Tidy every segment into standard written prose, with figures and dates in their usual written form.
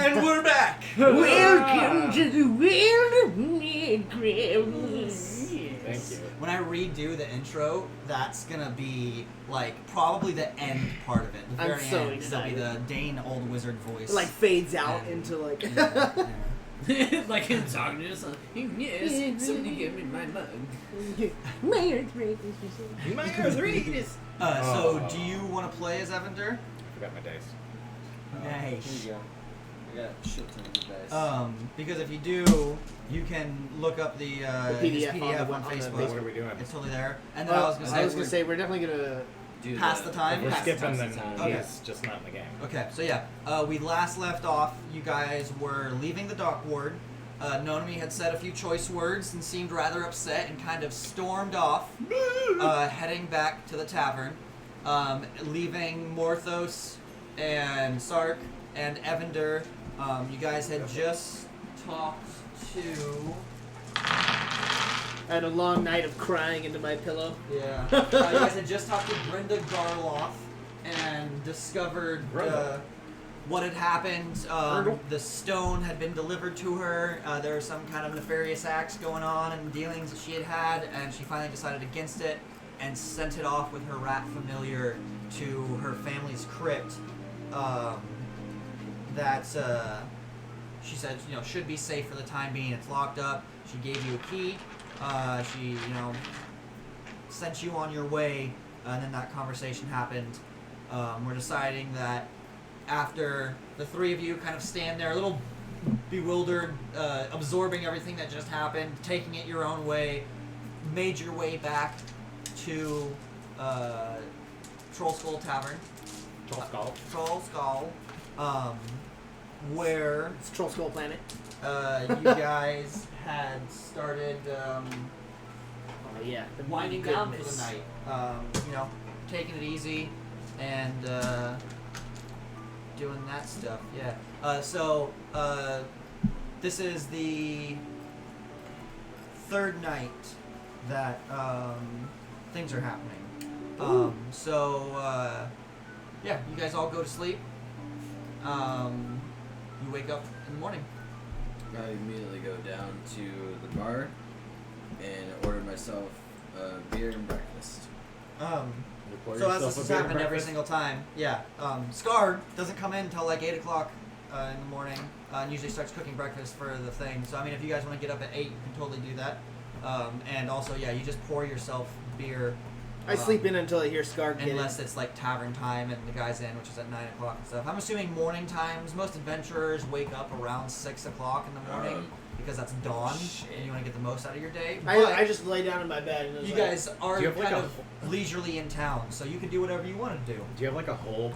And we're back! Welcome to the world of Minecraft. Thank you. When I redo the intro, that's gonna be, like, probably the end part of it. The I'm very so end. excited. It'll be the Dane Old Wizard voice. It like fades out And- into like. Yeah. Like him talking to us. Yes, somebody give me my mug. My arthritis. My arthritis. So, Oh. do you want to play as Evander? I forgot my dice. Nice. Here you go. I got a shit ton of dice. Because if you do, you can look up the his PDF PDF on on the Facebook. What are we doing? It's totally there. And then Well, I was gonna say, we're definitely gonna. Do pass the time? If we're Pass skipping, the then time. Okay. he's just not in the game. okay, so yeah, we last left off. You guys were leaving the dock ward. Nonami had said a few choice words and seemed rather upset and kind of stormed off, heading back to the tavern, leaving Morthos and Sark and Evander. You guys had just talked to. I had a long night of crying into my pillow. Yeah. You guys had just talked to Brenda Garloff and discovered Brenda. what had happened. The stone had been delivered to her. There were some kind of nefarious acts going on and dealings that she had had, and she finally decided against it and sent it off with her rat familiar to her family's crypt. That she said, should be safe for the time being. It's locked up. She gave you a key. She, sent you on your way, and then that conversation happened. We're deciding that after the three of you kind of stand there, a little bewildered, absorbing everything that just happened, taking it your own way, made your way back to Troll Skull Tavern. Troll Skull, where It's Troll Skull Planet. you guys had started Oh yeah. the winding down for goodness. the night. Taking it easy and doing that stuff. Yeah. So this is the third night that things are happening. Yeah, you guys all go to sleep. You wake up in the morning. I immediately go down to the bar and order myself a beer and breakfast. So as this has happened every single time, yeah. Scar doesn't come in until like 8 o'clock in the morning, and usually starts cooking breakfast for the thing. So I mean, if you guys want to get up at 8, you can totally do that. And also, yeah, you just pour yourself beer. I sleep in until I hear Scar get Unless it's like tavern time and the guy's in, which is at 9 o'clock and stuff. I'm assuming morning times. Most adventurers wake up around 6 o'clock in the morning because that's dawn and you want to get the most out of your day. I just lay down in my bed and it was You like, guys are Do you have, like, kind a- of leisurely in town, so you can do whatever you want to do. Do you have like a hole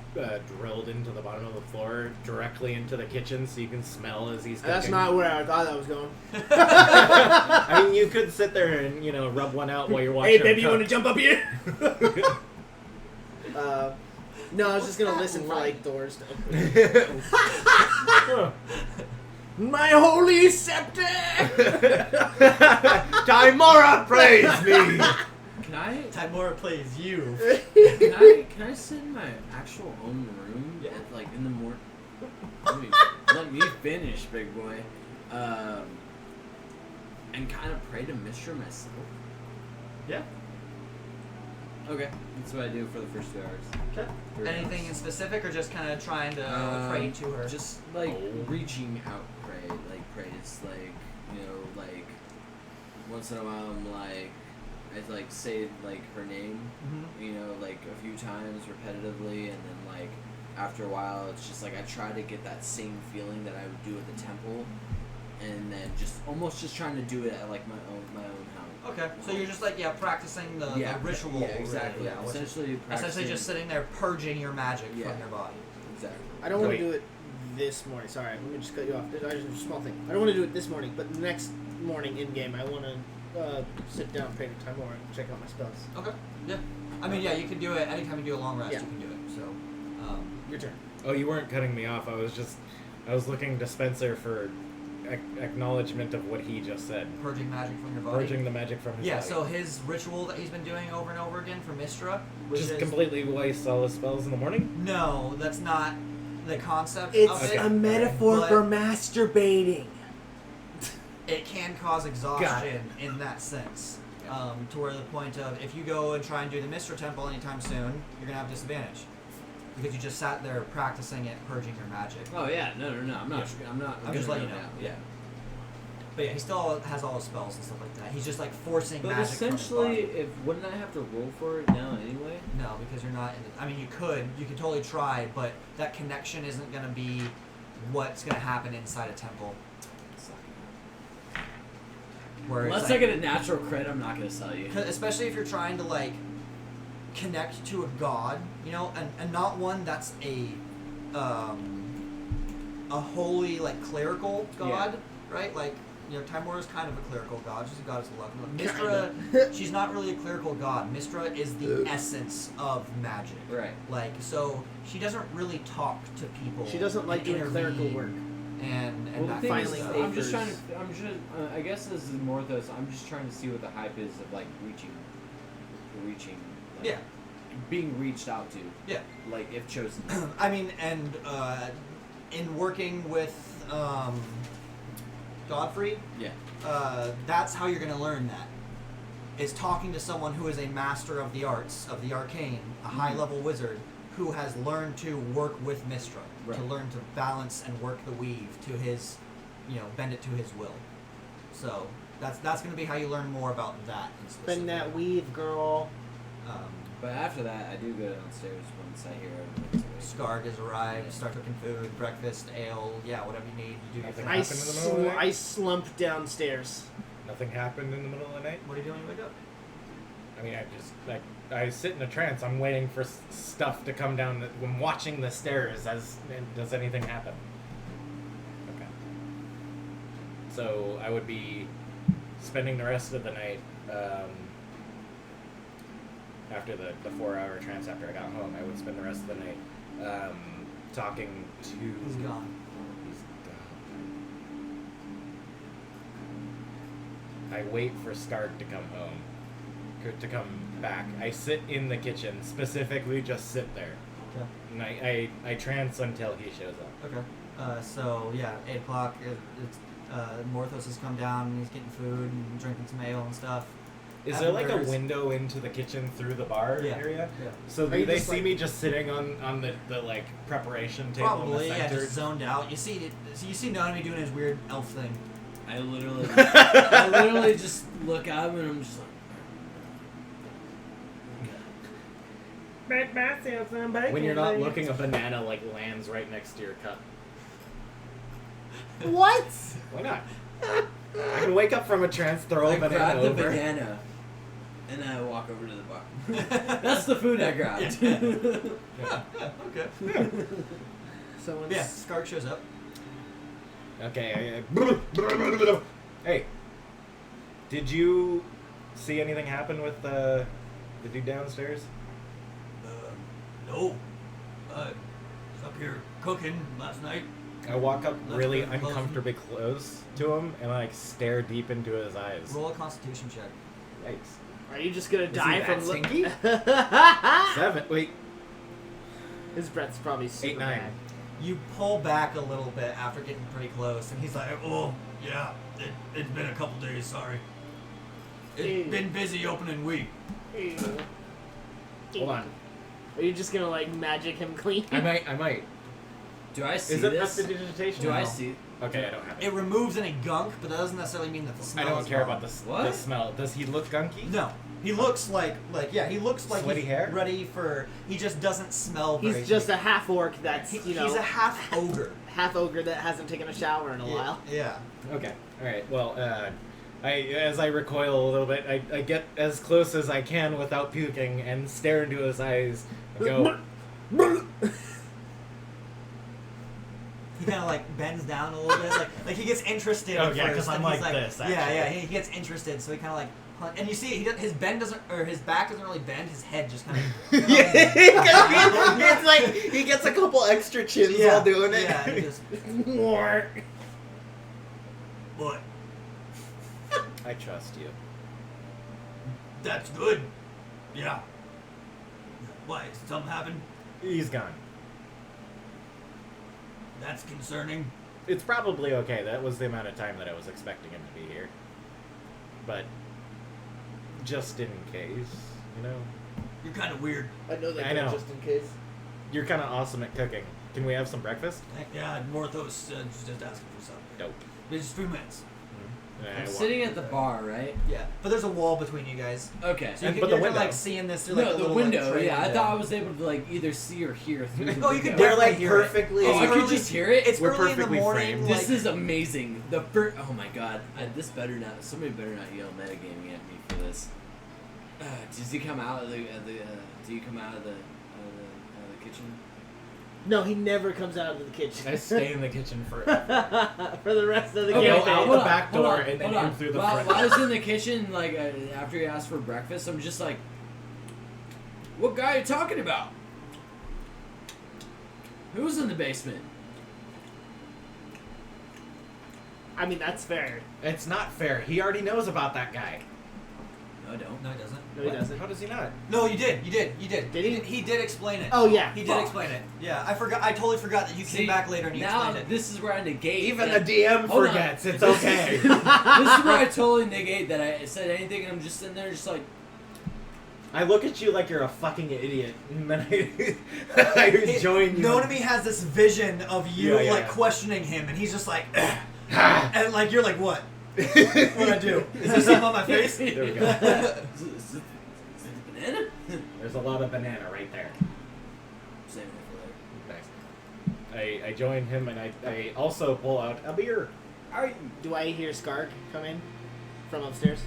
drilled into the bottom of the floor directly into the kitchen so you can smell as he's cooking? That's not where I thought that was going. I mean, you could sit there and rub one out while you're watching. Hey, baby, you him want to jump up here? No, I was just gonna listen for like doors to open. cook. My holy scepter! Timora, praise me. Can I Timora plays you. can I sit in my actual own room Yeah. at, like in the morning? Let me finish, big boy. And kind of pray to Mishra myself. Yeah. Okay, that's what I do for the first 2 hours. Okay. 3 Anything in hours. specific, or just kind of trying to pray to her? Just like Oh. reaching out, praise, like once in a while I'm like I like say like her name, like a few times repetitively, and then like after a while it's just like I try to get that same feeling that I would do at the temple, and then just almost just trying to do it at like my own house. Okay, so you're just like practicing the ritual. Yeah, exactly. Yeah, which is Essentially essentially just sitting there purging your magic Yeah. from your body. Exactly. I don't want to Wait. do it this morning. Sorry, let me just cut you off. There's a small thing. I don't want to do it this morning, but the next morning in game, I want to sit down, pray to Timora, and check out my spells. Okay. Yeah. I mean, yeah, you can do it anytime you do a long rest. Yeah. You can do it. So. Your turn. Oh, you weren't cutting me off. I was looking to Spencer for acknowledgement of what he just said. Purging magic from your body. Purging the magic from his Yeah, body. so his ritual that he's been doing over and over again for Mistra, which Just is completely waste all his spells in the morning? no, that's not the concept It's of Okay. it. a metaphor But- for masturbating. It can cause exhaustion in that sense. To where the point of if you go and try and do the Mistra Temple anytime soon, you're gonna have disadvantage because you just sat there practicing it, purging your magic. Oh yeah, no. I'm not. I'm just letting you know. now. Yeah. But yeah, he still has all his spells and stuff like that. He's just like forcing But magic essentially, from his body. wouldn't I have to roll for it now anyway? No, because you're not in the. I mean, you could totally try, but that connection isn't gonna be what's gonna happen inside a temple. Where it's Unless like, I get a natural crit, I'm not gonna sell you. especially if you're trying to like connect to a god, you know, and not one that's a holy like clerical god, right? Like, you know, Timora is kind of a clerical god. She's a goddess of love. Mistra, she's not really a clerical god. Mistra is the essence of magic. Right. Like, so she doesn't really talk to people. She doesn't like and doing clerical intervene work. And Well, the that thing kind is, of Finally, stuff. I'm just trying to. I'm just. I guess this is Morthos. I'm just trying to see what the hype is of like reaching. Like, Yeah. Being reached out to. Yeah. Like if chosen. I mean, and in working with Godfrey, Yeah. that's how you're going to learn that. Is talking to someone who is a master of the arts, of the arcane, a high-level wizard, who has learned to work with Mistra, to Right. learn to balance and work the weave to his, bend it to his will. So that's going to be how you learn more about that. in Spend that specific. weave, girl. But after that, I do go downstairs once I hear everything's awake. Skarg has arrived. Start cooking food, breakfast, ale, whatever you need. You do your Nothing thing. I, happened in the middle of the night? I slump downstairs. Nothing happened in the middle of the night. What are you doing when you wake up? I mean, I sit in a trance. I'm waiting for stuff to come down. I'm watching the stairs. Does anything happen? Okay. So I would be spending the rest of the night after the 4-hour trance after I got home. I would spend the rest of the night talking to. He's gone. He's gone. I wait for Stark to come home. To come back. I sit in the kitchen, specifically just sit there. Okay. And I trance until he shows up. Okay. So yeah, 8 o'clock. It's Morthos has come down and he's getting food and drinking some ale and stuff. Is there like a Afterwards- window into the kitchen through the bar Yeah. area? Yeah. So Are do you they just see like- me just sitting on the like preparation table Probably, in the yeah, center? just zoned out. You see Nanami doing his weird elf thing. I literally just look at him and I'm just like. Make myself some bacon, When you're not please. looking, a banana like lands right next to your cup. What? Why not? I can wake up from a trance, throw a I banana grab the over. banana, and then I walk over to the bar. That's the food I grabbed. Okay. So Yeah, Skark shows up. Okay. Hey, did you see anything happen with the dude downstairs? No. Was up here cooking last night. I walk up That's really very close. uncomfortably close to him and like stare deep into his eyes. Roll a Constitution check. Yikes. Are you just gonna die he that from stinky? 7. Wait. His breath's probably super 8, 9. bad. You pull back a little bit after getting pretty close, and he's like, "Oh, yeah, it's been a couple days. Sorry. Ew. It's been busy opening week." Ew. Hold on. Are you just gonna like magic him clean? I might. Do I see Is it this? prestidigitation? Do I No. see? Okay, I don't have it. It removes any gunk, but that doesn't necessarily mean that the I smell. don't is care gone. about the What? smell. Does he look gunky? No, he looks like he looks like Sweaty he's hair? ready for. He just doesn't smell. Very He's just good. a half orc that's He's a a half ogre. half ogre that hasn't taken a shower in a while. Yeah. Okay. All right. Well, as I recoil a little bit, I get as close as I can without puking and stare into his eyes and go. He kind of like bends down a little bit, like he gets interested. Oh, at yeah, 'cause first, I'm and like he's like this, Yeah, actually. he gets interested, so he kind of like, and you see, his bend doesn't, or his back doesn't really bend. His head just kind of. It's like he gets a couple extra chins while doing it. Yeah, he just. What? I trust you. That's good. Yeah. Why? Did something happen? He's gone. That's concerning. It's probably okay. That was the amount of time that I was expecting him to be here. But just in case, you know. You're kind of weird. I know that I know. just in case. You're kind of awesome at cooking. Can we have some breakfast? Yeah, Morthos just asking for something. Dope. It's just 3 minutes. I'm sitting at the bar, right? Yeah, but there's a wall between you guys, Okay. so you And- can, but the you're window. like seeing this through like No, a the little window. Like, tray Yeah, I window. thought I was able to like either see or hear through the Oh, you can window. We're definitely like hear perfectly. Oh, I could early- just hear it. It's We're early in the perfectly morning. framed. This like, is amazing. The first. Oh my god. This better not. Somebody better not yell metagaming at me for this. Does he come out of the? Do you come out of the kitchen? No, he never comes out of the kitchen. I stay in the kitchen for For the rest of the Okay, campaign. out hold the on, back hold door on, and then hold in on. through the while, front. While I was in the kitchen, like after he asked for breakfast, I'm just like, "What guy are you talking about? Who's in the basement?" I mean, that's fair. It's not fair. He already knows about that guy. No, I don't. no, he doesn't. No, he What? doesn't. How does he not? No, you did. You did. Did he? He did explain it. Oh, yeah. He did Fuck. explain it. Yeah, I forgot. I totally forgot that you See, came back later and you now explained it. this is where I negate. Even that- the DM Hold on. forgets. It's okay. This is where I totally negate that I said anything, and I'm just sitting there, just like, I look at you like you're a fucking idiot, and then I join you. Nonomi has this vision of you Yeah, yeah, like yeah. questioning him, and he's just like, and like you're like, what? What'd I do? Is there something on my face? There we go. is it the banana? There's a lot of banana right there. Same for Nice. I join him, and I also pull out a beer. later. Do I hear Skarg come in from upstairs?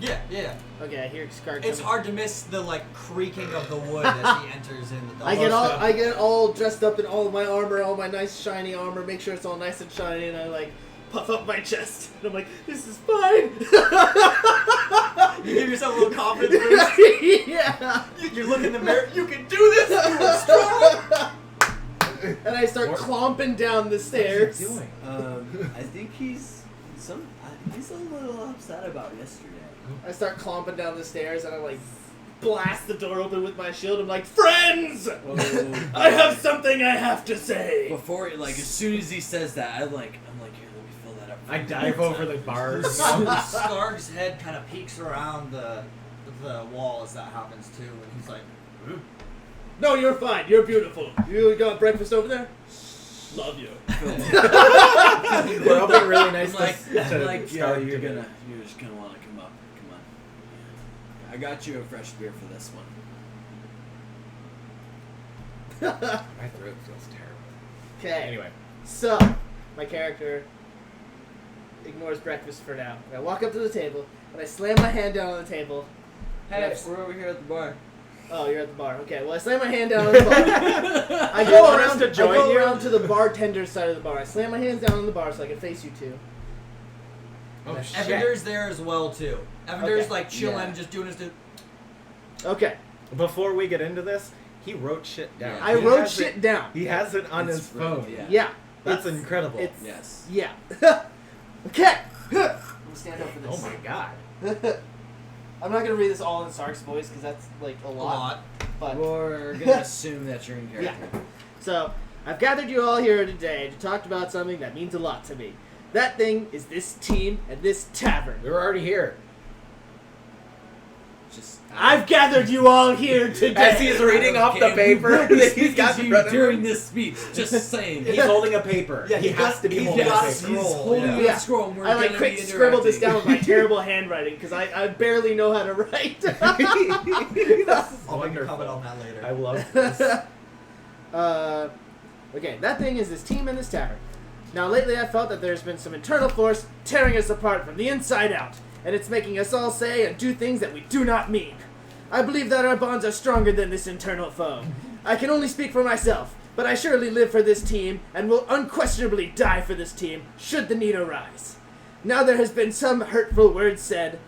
Yeah, yeah. Okay, I hear Skarg. It's coming. hard to miss the like creaking of the wood as he enters in the door. I get all dressed up in all of my armor, all my nice shiny armor. Make sure it's all nice and shiny, and I like puff up my chest. And I'm like, this is fine. You give yourself a little confidence boost. Yeah. You look in the mirror. You can do this. You are strong. And I start clomping down the stairs. What are you doing? I think he's a little upset about yesterday. I start clomping down the stairs, and I like blast the door open with my shield. I'm like, friends, I have something I have to say. Before, like, as soon as he says that, I'm like, here, let me fill that up. I dive over the bar. Skarg's head kind of peeks around the wall as that happens too, and he's like, No, you're fine. You're beautiful. You got breakfast over there? Love you. We're all being really nice. I'm like, yo, start you're together. just gonna want to come up. Come on. I got you a fresh beer for this one. My throat feels terrible. Okay. Anyway, So, my character ignores breakfast for now. I walk up to the table, and I slam my hand down on the table. Hey, Yes. we're over here at the bar. Oh, you're at the bar. Okay, well, I slam my hand down on the bar. I You go want us around to join I go you? around to the bartender's side of the bar. I slam my hands down on the bar so I can face you two. oh shit. Evander's there as well too. Evander's Okay. like chilling, Yeah. just doing his. Okay, Before we get into this, he wrote shit down. Yeah. I He wrote has shit it, down. He has it on It's his right, phone. yeah. Yeah. That's It's- incredible. It's Yes. yeah. Okay. I'm gonna stand up for this. Oh my god. I'm not gonna read this all in Sark's voice because that's like a A lot. lot. But We're gonna assume that you're in character. so I've gathered you all here today to talk about something that means a lot to me. That thing is this team and this tavern. We were already here. Just I've gathered you all here today. As he's reading off the paper that he's got in front of during him. this speech. Just saying. He's holding a paper. Yeah, he he's has got- to be he's holding got a a paper. scroll. He's holding Yeah. the scroll. And we're I like gonna quick be scribbled this down interacting. with my terrible handwriting because I barely know how to write. I'll make a Wonderful. comment on that later. I love this. Okay, that thing is this team and this tavern. Now, lately I felt that there's been some internal force tearing us apart from the inside out, and it's making us all say and do things that we do not mean. I believe that our bonds are stronger than this internal foe. I can only speak for myself, but I surely live for this team and will unquestionably die for this team should the need arise. Now there has been some hurtful words said,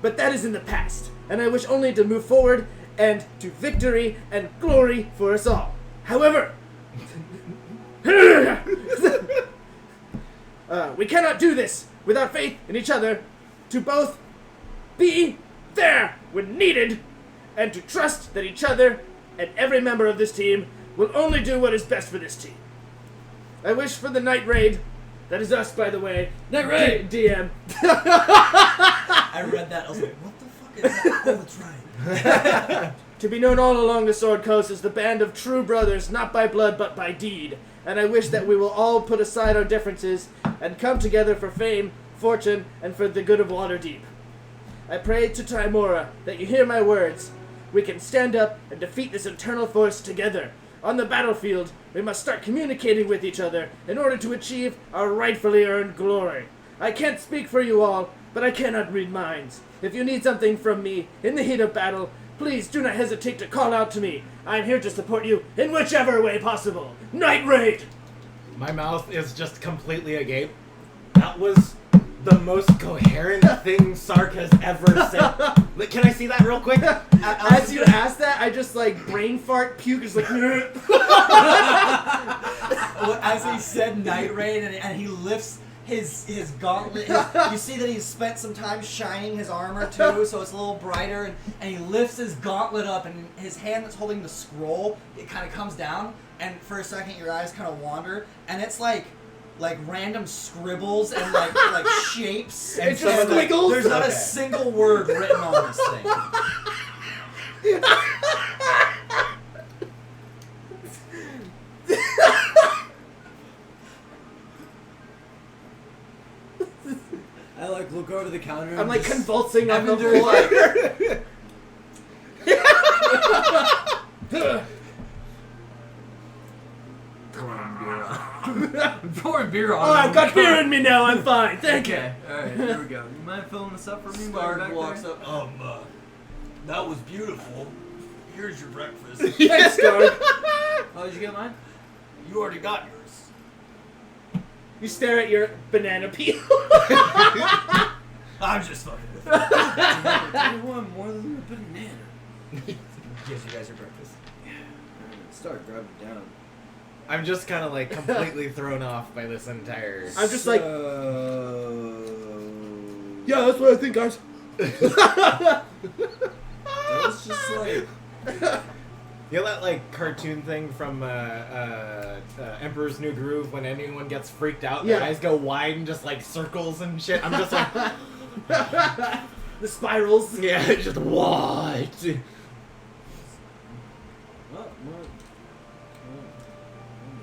but that is in the past, and I wish only to move forward and to victory and glory for us all. However, we cannot do this without faith in each other to both be there when needed and to trust that each other and every member of this team will only do what is best for this team. I wish for the night raid. That is us, by the way. Night raid! DM. I read that. I was like, what the fuck is that? Oh, that's right. To be known all along the Sword Coast as the band of true brothers, not by blood but by deed. And I wish that we will all put aside our differences and come together for fame, fortune, and for the good of Waterdeep. I pray to Timora that you hear my words. We can stand up and defeat this infernal force together. On the battlefield, we must start communicating with each other in order to achieve our rightfully earned glory. I can't speak for you all, but I cannot read minds. If you need something from me in the heat of battle, please do not hesitate to call out to me. I am here to support you in whichever way possible. Night Raid! My mouth is just completely agape. That was the most coherent thing Sark has ever said. Like, can I see that real quick? As you ask that, I just like brain fart, puke, just like. As he said Night Raid, and he lifts his gauntlet. You see that he's spent some time shining his armor too, so it's a little brighter. And he lifts his gauntlet up, and his hand that's holding the scroll, it kind of comes down. And for a second, your eyes kind of wander, and it's like random scribbles and like shapes. And just squiggles. There's not a single word written on this thing. I like look over the counter. And I'm like just- convulsing on the Evander, floor. I'm pouring beer on. Oh, I've got beer in me now. I'm fine. Thank you. Okay, alright, here we go. You mind filling this up for me? while Stark we're back walks there? up. That was beautiful. Here's your breakfast. Thanks, Stark. Oh, did you get mine? You already got yours. You stare at your banana peel. I'm just fucking with you. I want more than a banana. Gives you guys your breakfast. Start grabbing down. I'm just kind of like completely thrown off by this entire. I'm just like, yeah, that's what I think, guys. That was just like. You know that like cartoon thing from Emperor's New Groove when anyone gets freaked out, Yeah. their eyes go wide and just like circles and shit. I'm just like, The spirals. yeah, it's just what?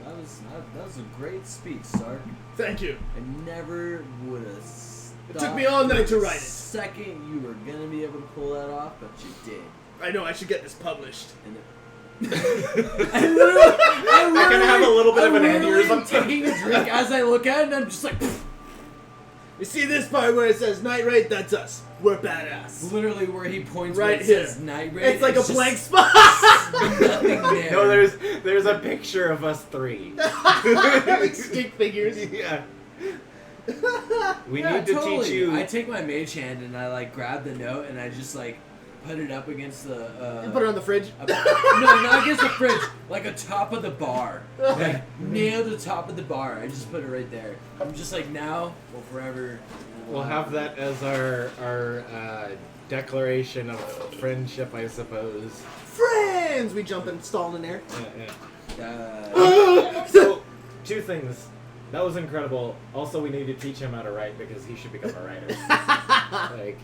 That was a great speech, Stark. Thank you. I never would have. It took me all night to write it. Second, you were gonna be able to pull that off, but you did. I know I should get this published. And I can have a little bit of an aneurysm. taking a drink as I look at it, and I'm just like, You see this part where it says Night Raid? That's us. We're badass. literally where he points Right where it here. says Night Raid. It's like a just blank spot. nothing there. No, there's a picture of us three. Like stick figures. Yeah. We Yeah, need to totally. teach you. I take my mage hand and I like grab the note and I just like put it up against the. And put it on the fridge. no, not against the fridge. Like a top of the bar. Like nail the top of the bar. I just put it right there. I'm just like now or forever. We'll have that as our declaration of friendship, I suppose. Friends! We jump and stall in there. So, two things. That was incredible. Also, we need to teach him how to write because he should become a writer. Like,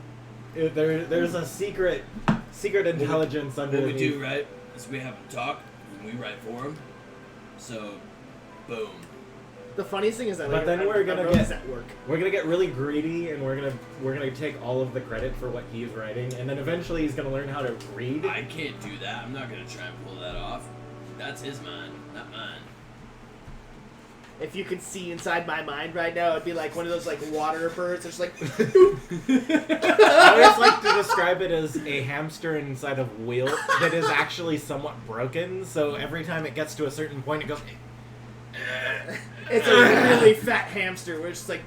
there's a secret intelligence What underneath. we do, right, is we have him talk and we write for him. So, boom. The funniest thing is that But like, then we're gonna I wrote get- this at work. We're gonna get really greedy, and we're gonna take all of the credit for what he's writing, and then eventually he's gonna learn how to read. I can't do that. I'm not gonna try and pull that off. That's his mind, not mine. If you could see inside my mind right now, it'd be like one of those like water birds. It's like I always like to describe it as a hamster inside of a wheel that is actually somewhat broken. So every time it gets to a certain point, it goes. it's a really fat hamster where it's just like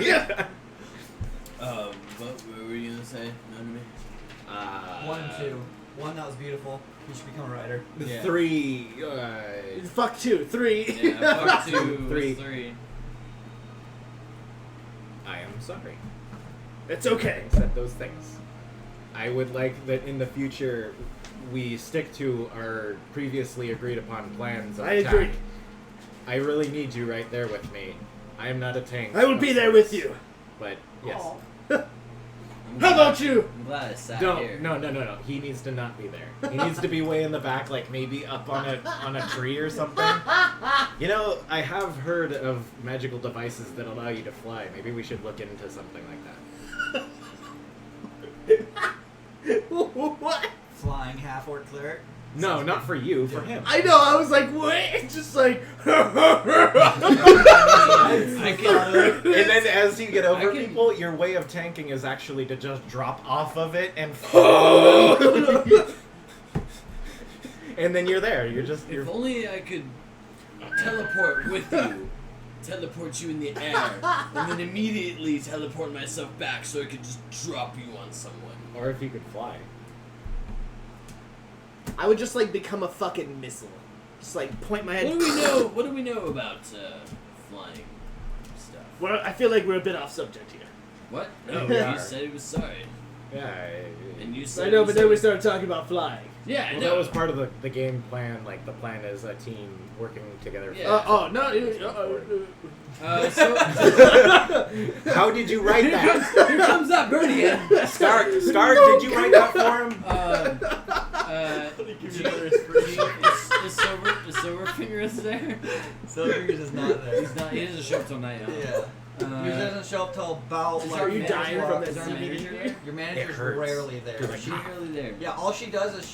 Yeah. What were you gonna say? None to me. 1 and 2. 1, that was beautiful. You should become a writer. Yeah. 3. fuck 2, 3. Yeah, fuck 2, 3. 3. I am sorry. It's okay. I said those things. I would like that in the future we stick to our previously agreed upon plans of I attack. agree. I really need you right there with me. I am not a tank. I will be there with you. But yes. How about you? I'm glad I sat No, here. no. He needs to not be there. He needs to be way in the back, like maybe up on a tree or something. You know, I have heard of magical devices that allow you to fly. Maybe we should look into something like that. What? Flying half-orc cleric. No, not for you, for him. I know, I was like, wait, just like... I can, And then as you get over I can- people, your way of tanking is actually to just drop off of it and follow them. And then you're there. You're If only I could teleport with you. Teleport you in the air. And then immediately teleport myself back so I could just drop you on someone. Or if you could fly. I would just like become a fucking missile. Just like point my head. What do we know about flying stuff? Well, I feel like we're a bit off subject here. What? Yeah, No, we you are. said it was sorry. Yeah. And you said I know, it was but then we sorry. started talking about flying. Yeah, I Well, know. that was part of the game plan. Like, the plan is a team working together. Yeah. Oh, no. So How did you write that? here comes that birdie in. Stark, did you write that for him? Is Silverfingers there? Silverfingers is not there. He's not. He doesn't show up till night. Yeah. Usually doesn't show up till about Is like our you manager- dying o'clock. from Is the our CBD manager here? there? Your manager's hurts. rarely there. Dude, She's really there. Yeah, all she does is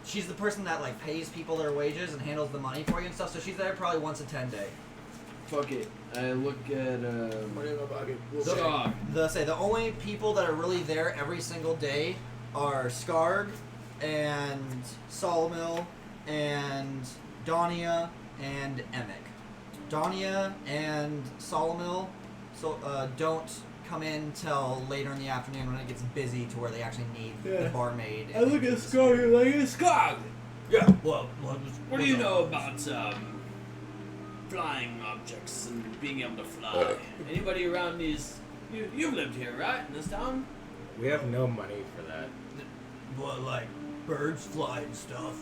she's the person that like pays people their wages and handles the money for you and stuff. So she's there probably once a 10-day. Fuck it. I look at So- The only people that are really there every single day are Skarg and Solomil and Dania and Emic. Dania and Solomil don't come in till later in the afternoon when it gets busy to where they actually need the barmaid. I look at Skog and like, hey, Skog! Yeah, well, What do you know about flying objects and being able to fly? Anybody around these? You've lived here, right? In this town? We have no money for that. What, like birds fly and stuff?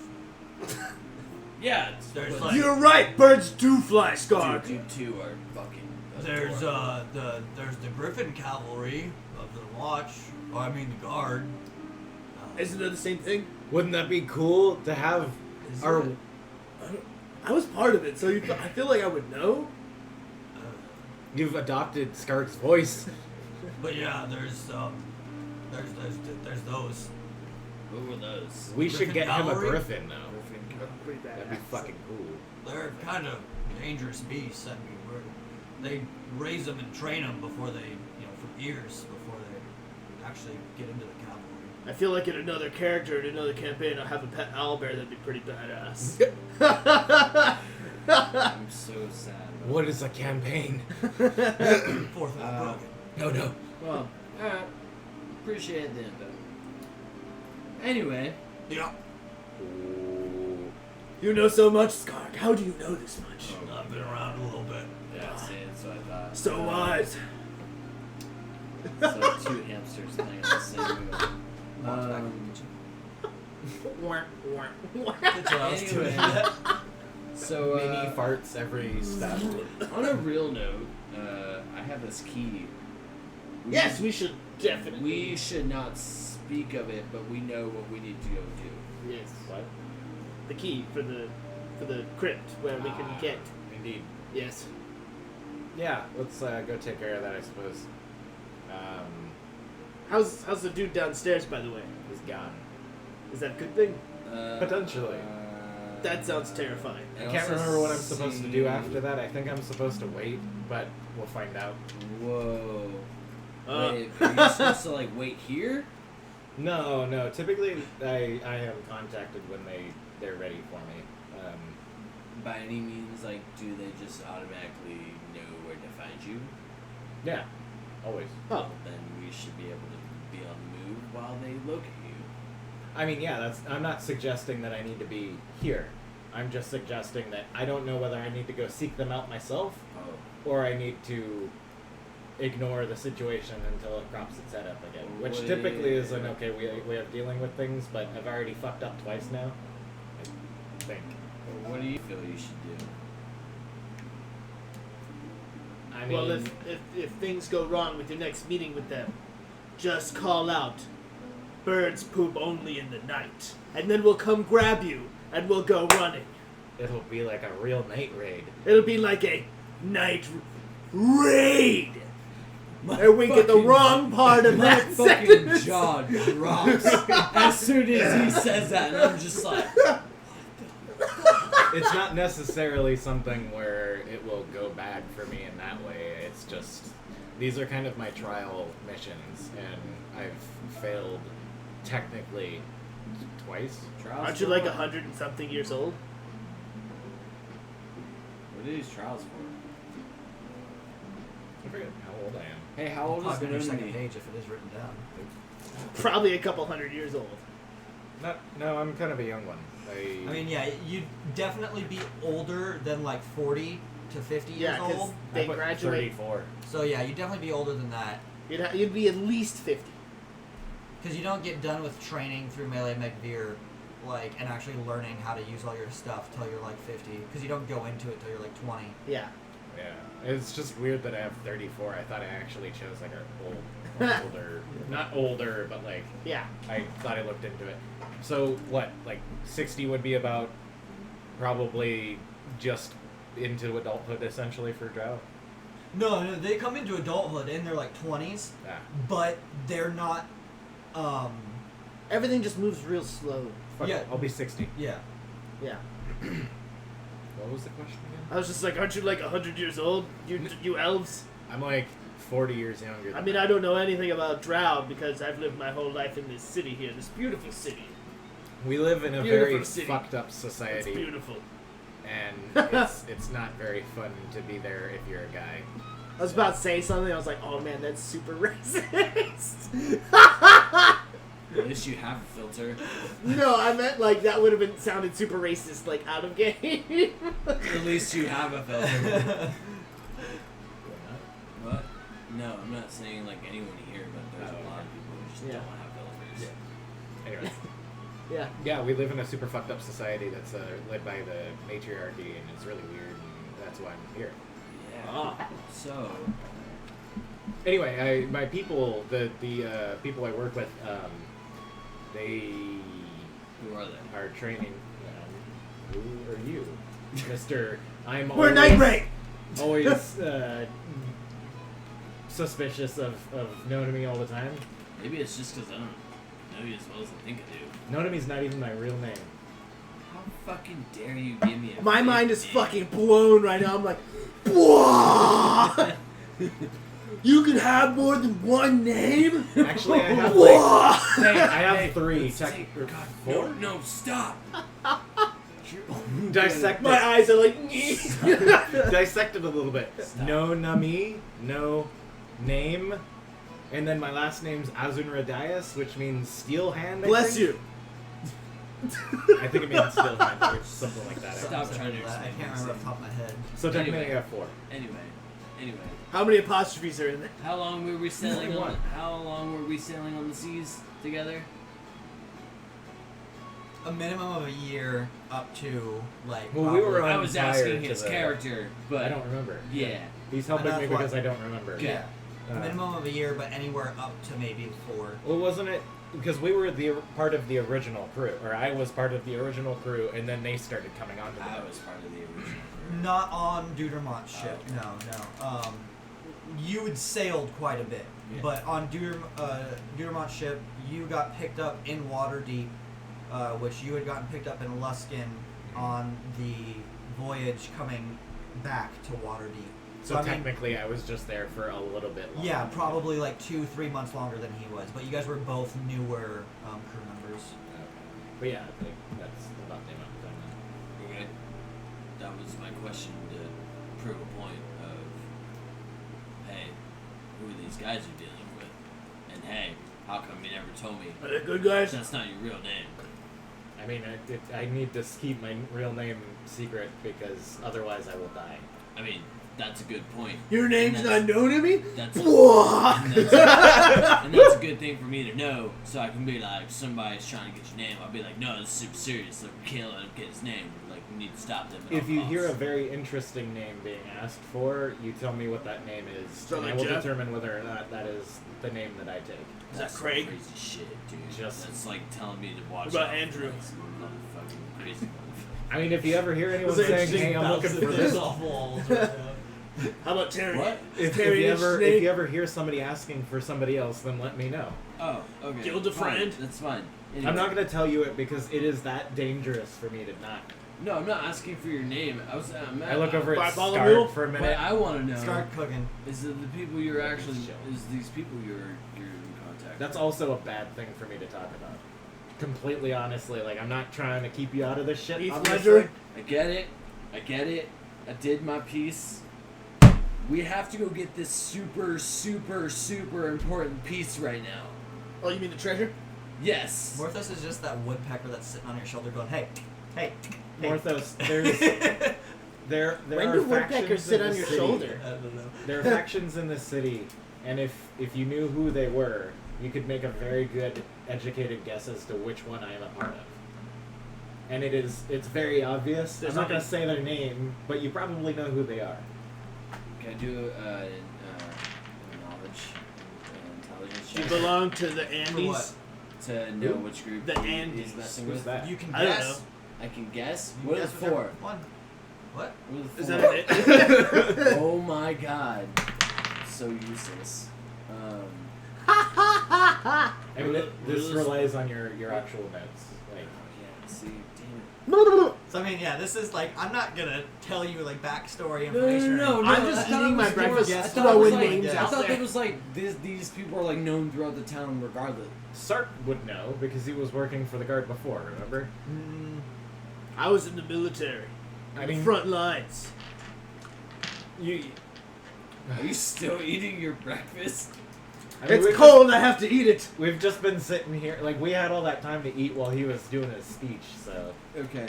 Yeah, There's but like- You're right. Birds do fly, Scar. you two are fucking. There's adorable. there's the Griffin Cavalry of the Watch. Oh, I mean the Guard. Isn't that the same thing? Wouldn't that be cool to have Is our... it? I was part of it, so I feel like I would know. You've adopted Skark's voice. But yeah, there's those. What were those? We should Griffin get him a Cavalry? griffin, though. Pretty bad. That'd be fucking cool. They're kind of dangerous beasts. I mean, they raise them and train them before they, for years before they actually get into the cavalry. I feel like in another character, in another campaign, I'll have a pet owlbear that'd be pretty badass. I'm so sad. What is a campaign? Fourth of the broken. No. Well, Alright. Appreciate the info. Anyway, Yeah, you know so much, Skark. How do you know this much? I've been around a little bit. yeah, see, that's what I thought. So wise. It's like two hamsters playing in the same room. Walks back Um, in the kitchen. That's what I was doing. Anyway. So, Mini farts every step. on a real note, I have this key. Yes, we should definitely. We should not speak of it, but we know what we need to go do. Yes. What? The key for the crypt where we can get. Indeed. Yes. Yeah, let's go take care of that, I suppose. How's the dude downstairs, by the way? He's gone. Is that a good thing? Potentially. That sounds terrifying. I can't remember what I'm supposed to do after that. I think I'm supposed to wait, but we'll find out. Whoa. Uh, Wait, are you supposed to like wait here? No. Typically, I am contacted when they're ready for me. By any means, like, do they just automatically know where to find you? Yeah, always. Oh. Then we should be able to be on the move while they locate you. I mean, yeah, I'm not suggesting that I need to be here. I'm just suggesting that I don't know whether I need to go seek them out myself Oh. or I need to ignore the situation until it crops its head up again. Which Well, typically is an yeah. okay way of dealing with things, but I've already fucked up twice now. I think. Well, what do you feel you should do? I mean, Well, if things go wrong with your next meeting with them, just call out, "Birds poop only in the night," and then we'll come grab you and we'll go running. it'll be like a real night raid. It'll be like a night raid. And we get the wrong part of My that fucking sentence. jaw drops as soon as he says that, and I'm just like, It's not necessarily something where it will go bad for me in that way. It's just these are kind of my trial missions, and I've failed technically twice. trials. Aren't you for like what? 100 and something years old? What are these trials for? I forget how old I am. Hey, how old is Pop in your second Noni? page if it is written down. Probably a couple hundred years old. No, I'm kind of a young one. I mean, yeah, you'd definitely be older than like 40 to 50 Yeah, years because old. they I put graduate. 34. So yeah, you'd definitely be older than that. You'd be at least 50. Because you don't get done with training through Melee McVeer, like, and actually learning how to use all your stuff till you're like 50. Because you don't go into it till you're like 20. Yeah. Yeah, it's just weird that I have 34. I thought I actually chose like older, not older, but like Yeah. I thought I looked into it. So what, like 60 would be about probably just into adulthood essentially for Drow? No, they come into adulthood in their like 20s, Ah, but they're not. Everything just moves real slow. fuck Yeah. it, I'll be 60. Yeah. Yeah. What was the question again? I was just like, aren't you like 100 years old? You elves? I'm like 40 years younger. I mean, I don't know anything about Drow because I've lived my whole life in this city here, this beautiful city. We live in a Beautiful very city. fucked up It's society, beautiful. and it's not very fun to be there if you're a guy. I was about to say something. I was like, oh man, that's super racist. At least you have a filter. No, I meant like that would have been sounded super racist, like out of game. At least you have a filter. What? No, I'm not saying like anyone here, but there's a lot of people who just Yeah. don't have filters. Anyway. Yeah. Yeah, we live in a super fucked up society that's led by the matriarchy, and it's really weird, and that's why I'm here. Yeah. Ah. So, Anyway, my people, the people I work with, they who are they? are training. Who are you, Mister? I'm We're always, Night Raid. always suspicious of knowing me all the time. Maybe it's just because I don't know you as well as I think I do. Nonami's not even my real name. How fucking dare you give me a My fake mind is name? fucking blown right now. I'm like, what? You can have more than one name? Actually, I have like What? I have three. Say, or God, four? no, stop! Dissect My it. eyes are like, Dissect it a little bit. Stop. No Nami, no name, and then my last name's Azunradias, which means steel hand. bless you. I think it means steel hand or something like that. Stop trying to I explain can't remember off the top of my head. So technically Anyway. I have four. Anyway, How many apostrophes are in there? how long were we sailing Only on? one. How long were we sailing on the seas together? A minimum of a year up to like. Well, we were probably- on I was prior asking to his the- character, but I don't remember. Yeah. He's helping Enough me what? because I don't remember. Yeah. A Uh, minimum of a year, but anywhere up to maybe 4. Well, wasn't it because we were the part of the original crew, or I was part of the original crew, and then they started coming onto the I boat. was part of the original. Not on Dudermont's ship. okay. No. You had sailed quite a bit, Yeah. but on Dudermont's ship, you got picked up in Waterdeep, which you had gotten picked up in Luskin on the voyage coming back to Waterdeep. So I mean, technically, I was just there for a little bit longer. yeah, probably like 2-3 months longer than he was. But you guys were both newer crew members. Okay. But yeah, I think that's about the amount of time. Then. Okay. That was my question to prove a point of, hey, who are these guys you're dealing with? And hey, how come you never told me Are they good guys? that's not your real name? I mean, I need to keep my real name secret because otherwise I will die. I mean, That's a good point. Your name's And that's- not known to me? That's Whoa! and that's a good thing for me to know, so I can be like, somebody's trying to get your name. I'll be like, no, this is super serious. They're killing him, get his name. Like, we need to stop them. at If all you hear a costs. very interesting name being asked for, you tell me what that name is, So and I like will Jeff? determine whether or not that is the name that I take. Is that That's Craig? some crazy shit, dude. Just- That's like telling me to watch What about out for, Andrew? like, some motherfucking crazy motherfucker. I mean, if you ever hear anyone Was it saying, interesting "Hey, I'm looking for this," How about Terry? What? if Terry you interesting? ever hear somebody asking for somebody else, then let me know. Oh, okay. Gilda-friend? Fine, that's fine. I'm Anyway. not gonna tell you it because it is that dangerous for me to not. No, I'm not asking for your name. I look over at Bartholomew? Scarp for a What minute. I want to know Start cooking. is that the people you're actually Show. is these people you're in contact. That's also a bad thing for me to talk about. Completely honestly, like I'm not trying to keep you out of this shit. Heath obviously. Ledger? I get it. I get it. I did my piece. We have to go get this super, super, super important piece right now. Oh, you mean the treasure? Yes. Morthos is just that woodpecker that's sitting on your shoulder going, hey, hey, hey. Morthos, there When are do factions woodpeckers sit in on the your city. shoulder? I don't know. There are factions in the city, and if you knew who they were, you could make a very good, educated guess as to which one I am a part of. And it's very obvious. There's I'm not gonna nothing- say their name, but you probably know who they are. Can I do knowledge intelligence She check belonged to the For Andes. what? to know which group The he Andes. is messing Who's with? that? You can I don't guess. I can guess. You What can is guess whichever 4? one. What? What is Is 4? that it? Oh my god. So useless. I mean, What this is- relies on your actual notes. Like, Yeah, see, damn So I mean, yeah, this is like I'm not gonna tell you like backstory it. information. No, I'm just I thought eating it my was breakfast, more- I thought it throwing was like- names I out thought there. it was like these people are like known throughout the town regardless. Sark would know because he was working for the guard before. Remember? I was in the military. I On the mean- front lines. You. Are you still eating your breakfast? I mean, It's we've cold, I have to eat it. We've just been sitting here, like we had all that time to eat while he was doing his speech. So Okay.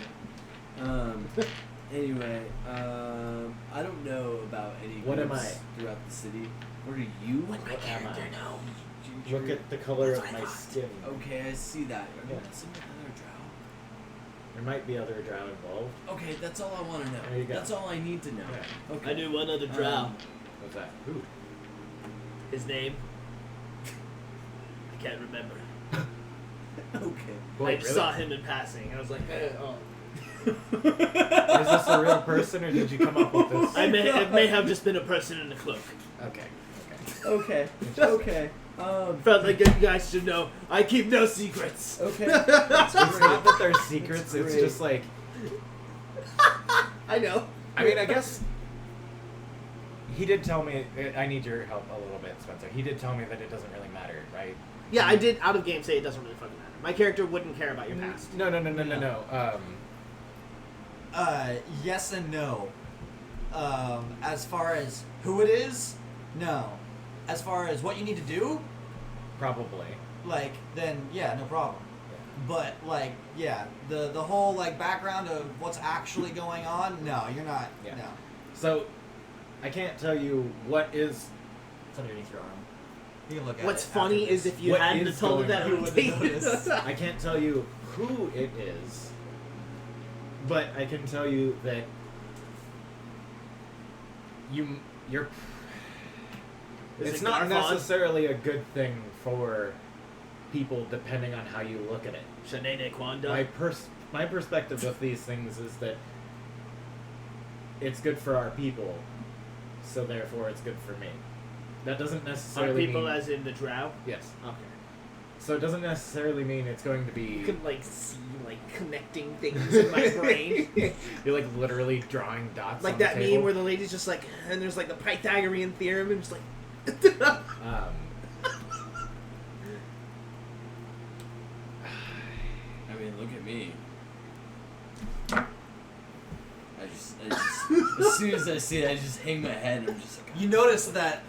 Anyway, I don't know about any What am groups I? throughout the city. What are you? what am I? know. Look at the color of my skin. Okay, I see that. Are you Yeah. messing with another drow? There might be other drow involved. Okay, that's all I want to know. There you go. That's all I need to know. Yeah. Okay. I knew one other drow. What's that? Who? His name? I can't remember. Okay. Boy, I really? saw him in passing. I was like, oh. Is this a real person, or did you come up with this? It may have just been a person in a cloak. Okay. Okay. Okay. Felt like you guys should know. I keep no secrets. Okay. It's not that they're secrets. That's It's great. just like I know. I mean, I guess he did tell me. I need your help a little bit, Spencer. He did tell me that it doesn't really matter, right? Yeah, I did out of game say it doesn't really fucking matter. My character wouldn't care about your past. No. Yes and no. As far as who it is, no. As far as what you need to do, Probably. like then yeah, no problem. But like yeah, the whole like background of what's actually going on, no, you're not. Yeah. No, So, I can't tell you what is. it's underneath your arm. You can look at What's it funny after is this. if you What hadn't is told going that, on? you You would wouldn't have notice. I can't tell you who it is, but I can tell you that you're. Is It's it not Garthon? necessarily a good thing for people, depending on how you look at it. Sinead Kwanda. My perspective with these things is that it's good for our people, so therefore it's good for me. That doesn't Are necessarily people mean as in the drow? yes. Okay. So it doesn't necessarily mean it's going to You be. can like see like connecting things in my brain. You're like literally drawing dots. Like on that the table. meme where the lady's just like, and there's like the Pythagorean theorem, and just like. I mean, look at me. I just as soon as I see it, I just hang my head. And I'm just like, You notice that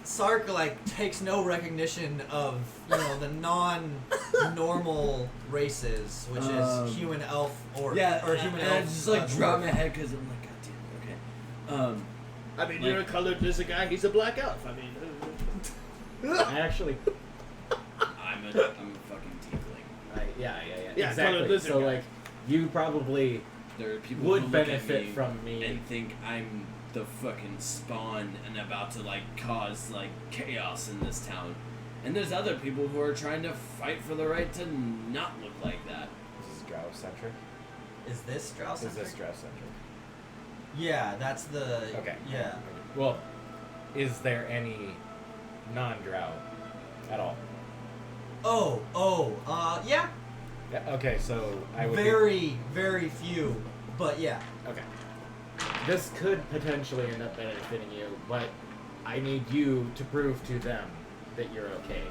Sark like takes no recognition of the non-normal races, which is human, elf, or yeah, or human and I elf. just like drop dwarf. my head because I'm like, God damn. Okay. I mean, Like- you're a colored lizard guy. He's a black elf. I mean, I actually, I'm a fucking tiefling. yeah, Yeah, exactly. colored lizard So guy. like, you probably There are people would who look benefit at me from me. and think I'm the fucking spawn and about to like cause like chaos in this town. And there's other people who are trying to fight for the right to not look like that. This is Drow centric. Is this Strauss? Is this Drow centric? Yeah, that's the. Okay. Yeah. Well, is there any non-Drow at all? Yeah. Yeah. Okay, so I would. Very, very few, but yeah. Okay. This could potentially end up benefiting you, but I need you to prove to them that you're okay.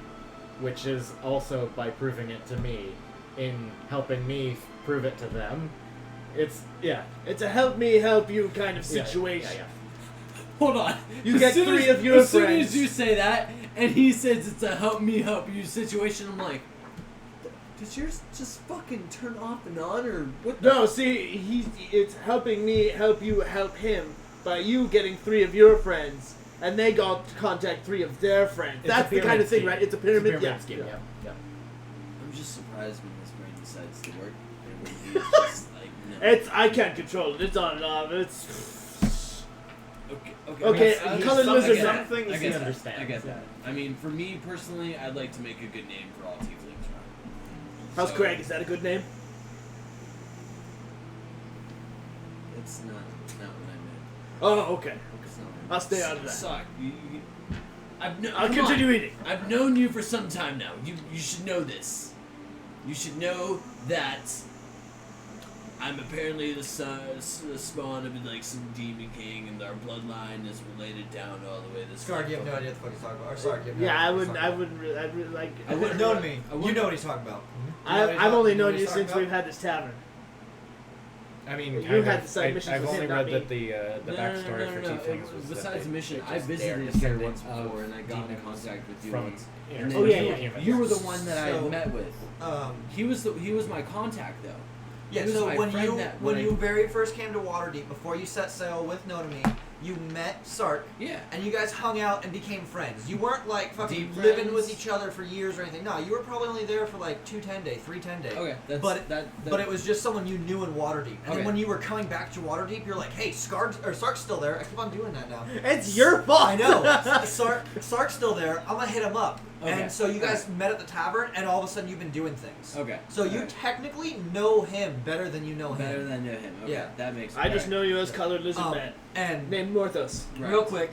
Which is also by proving it to me, in helping me prove it to them. It's, yeah. it's a help me help you kind of Yeah, situation. Yeah, Hold on. You As get soon 3 as- of your As soon friends. as you say that, and he says it's a help me help you situation, I'm like, does yours just fucking turn off and on, or what? No, see, it's helping me help you help him by you getting 3 of your friends, and they got to contact 3 of their friends. It's a That's the kind pyramid of thing, scheme. right? It's a It's pyramid, yeah. scheme, yeah. I'm just surprised when this brain decides to work, and when he's just like, no. I can't control it. It's on and off. It's. Okay, Okay, colored some- lizard some guy. things I he get that. understands. I get that. I mean, for me personally, I'd like to make a good name for all tieflings. How's So, Craig? Is that a good name? It's not what I meant. Oh, okay. It's not what I meant. I'll stay out of that. Suck. I'll continue eating. I've known you for some time now. You should know this. You should know that I'm apparently the spawn of like some demon king, and our bloodline is related down all the way this Scark, way. you have no idea what the fuck he's talking about. Or Sark, you have no Yeah, idea I what he's wouldn't. talking I wouldn't. I'd really like. about. You know me. I You wouldn't- know what he's talking about. I've only known what you he's talking since about? we've had this tavern. I mean, You kind had of, the side missions I've with only him, read not that me. the backstory for Tieflings was besides that the mission, they I just- visited they're descendants descendants before, and I got in demons contact with you from once. inner And Oh, then yeah, you, yeah. humans. you were the one that I So- had met with. He was my contact though. Yeah, He was so my when friend you that- when when I- you very first came to Waterdeep, before you set sail with Notomy, you met Sark, Yeah. and you guys hung out and became friends. You weren't like fucking Deep living friends? with each other for years or anything. No, you were probably only there for like 3 10 days. Okay, that's But that. But it was just someone you knew in Waterdeep. And Okay. then when you were coming back to Waterdeep, you're like, hey, Sark's still there. I keep on doing that now. It's your fault. I know. Sark's still there. I'm gonna hit him up. Okay. And so you guys Alright. met at the tavern, and all of a sudden you've been doing things. Okay. So you Alright. technically know him better than you know better him. than know him. Okay, Yeah. that makes. I just alright. know you as Colored Lizard Man. And Named Morthos. Right. real quick,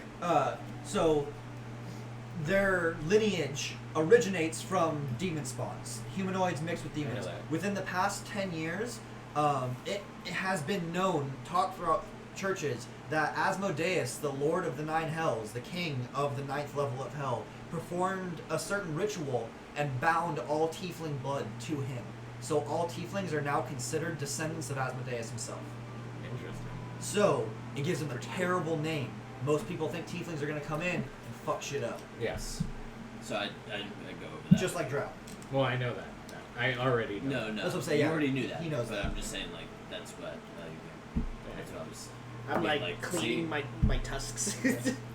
so their lineage originates from demon spawns, humanoids mixed with demons. I know that. Within the past 10 years, it has been known, talked throughout churches, that Asmodeus, the Lord of the Nine Hells, the king of the 9th level of Hell, performed a certain ritual and bound all tiefling blood to him. So all tieflings are now considered descendants of Asmodeus himself. Interesting. So it gives them a terrible name. Most people think tieflings are going to come in and fuck shit up. Yes. So I go over that. Just like Drow. Well, I know that. No, I already know. No. That's what I'm saying, You yeah. already knew that. He knows but that. I'm just saying, like, that's what. That's what I was. I'm Yeah, like, like, cleaning see? my tusks.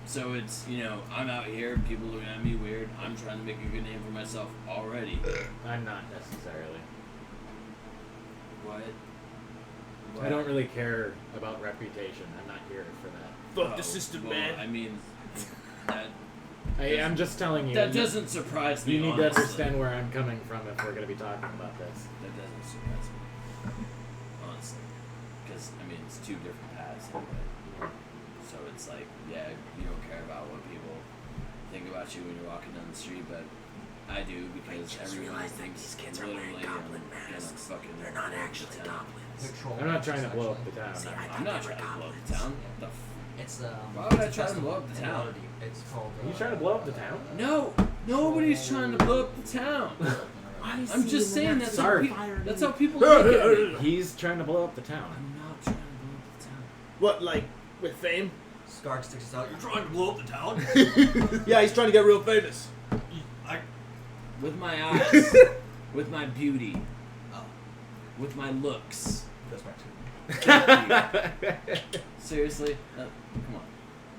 So it's, I'm out here, people looking at me weird. I'm trying to make a good name for myself already. I'm not necessarily. What? I don't really care about reputation. I'm not here for that. Fuck the system, well, man. I mean, that I'm just telling you. that doesn't surprise me. You need to honestly. understand where I'm coming from if we're going to be talking about this. That doesn't surprise me, honestly, because I mean it's 2 different paths. Anyway. So it's like, yeah, you don't care about what people think about you when you're walking down the street, but I do because everyone thinks literally fucking. They're not actually goblins. I'm not trying to blow up the town. I'm not trying to blow up the town. The f- It's Why would I try to blow up the town? It's called. Are you trying to blow up the town? No, nobody's trying to blow up the town. I'm just saying that's how, Sorry. that's how people look at me. He's trying to blow up the town. I'm not trying to blow up the town. What, like, with fame? Skark sticks his out. You're trying to blow up the town? Yeah, he's trying to get real famous. With my eyes, with my beauty, with my looks. Goes back to Seriously? Come on.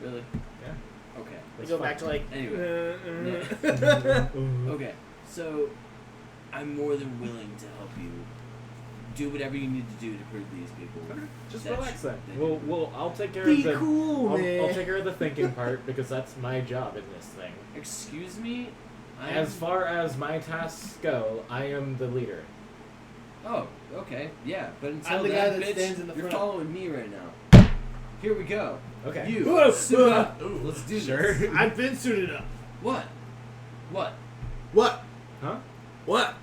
Really? Yeah. Okay. We go back to like. Anyway. Okay. So, I'm more than willing to help you. Do whatever you need to do to prove these people. Just that relax then. that- I'll take care Be of the. cool, man. I'll take care of the thinking part because that's my job in this thing. Excuse me? As far as my tasks go, I am the leader. Oh, okay. Yeah, but until I'm the then, guy that bitch, stands in the you're front. following me right now. Here we go. Okay. You. Whoa, suit whoa. up. Let's do Sure. this. I've been suited up. What? What? What? Huh? What?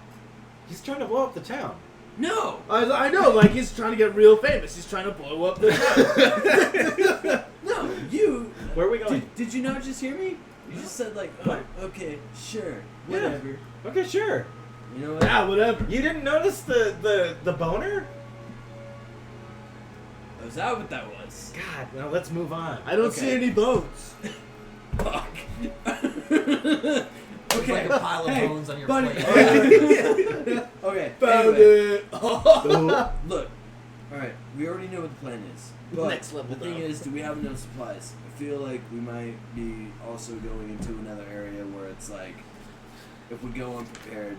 He's trying to blow up the town. No! I know, like he's trying to get real famous. He's trying to blow up the town. No, you. Where are we going? Did you not just hear me? You just said like, oh, What? okay, sure, Yeah. whatever. Okay, sure. You know what? Yeah, whatever. You didn't notice the boner? Oh, is that what that was? God, now let's move on. I don't Okay. see any bones. Fuck. It's like a pile of bones on your buddy. plate. Okay. Found Anyway, it. look. All right, we already know what the plan is. But Next level, the thing though. is, do we have enough supplies? I feel like we might be also going into another area where it's like, if we go unprepared,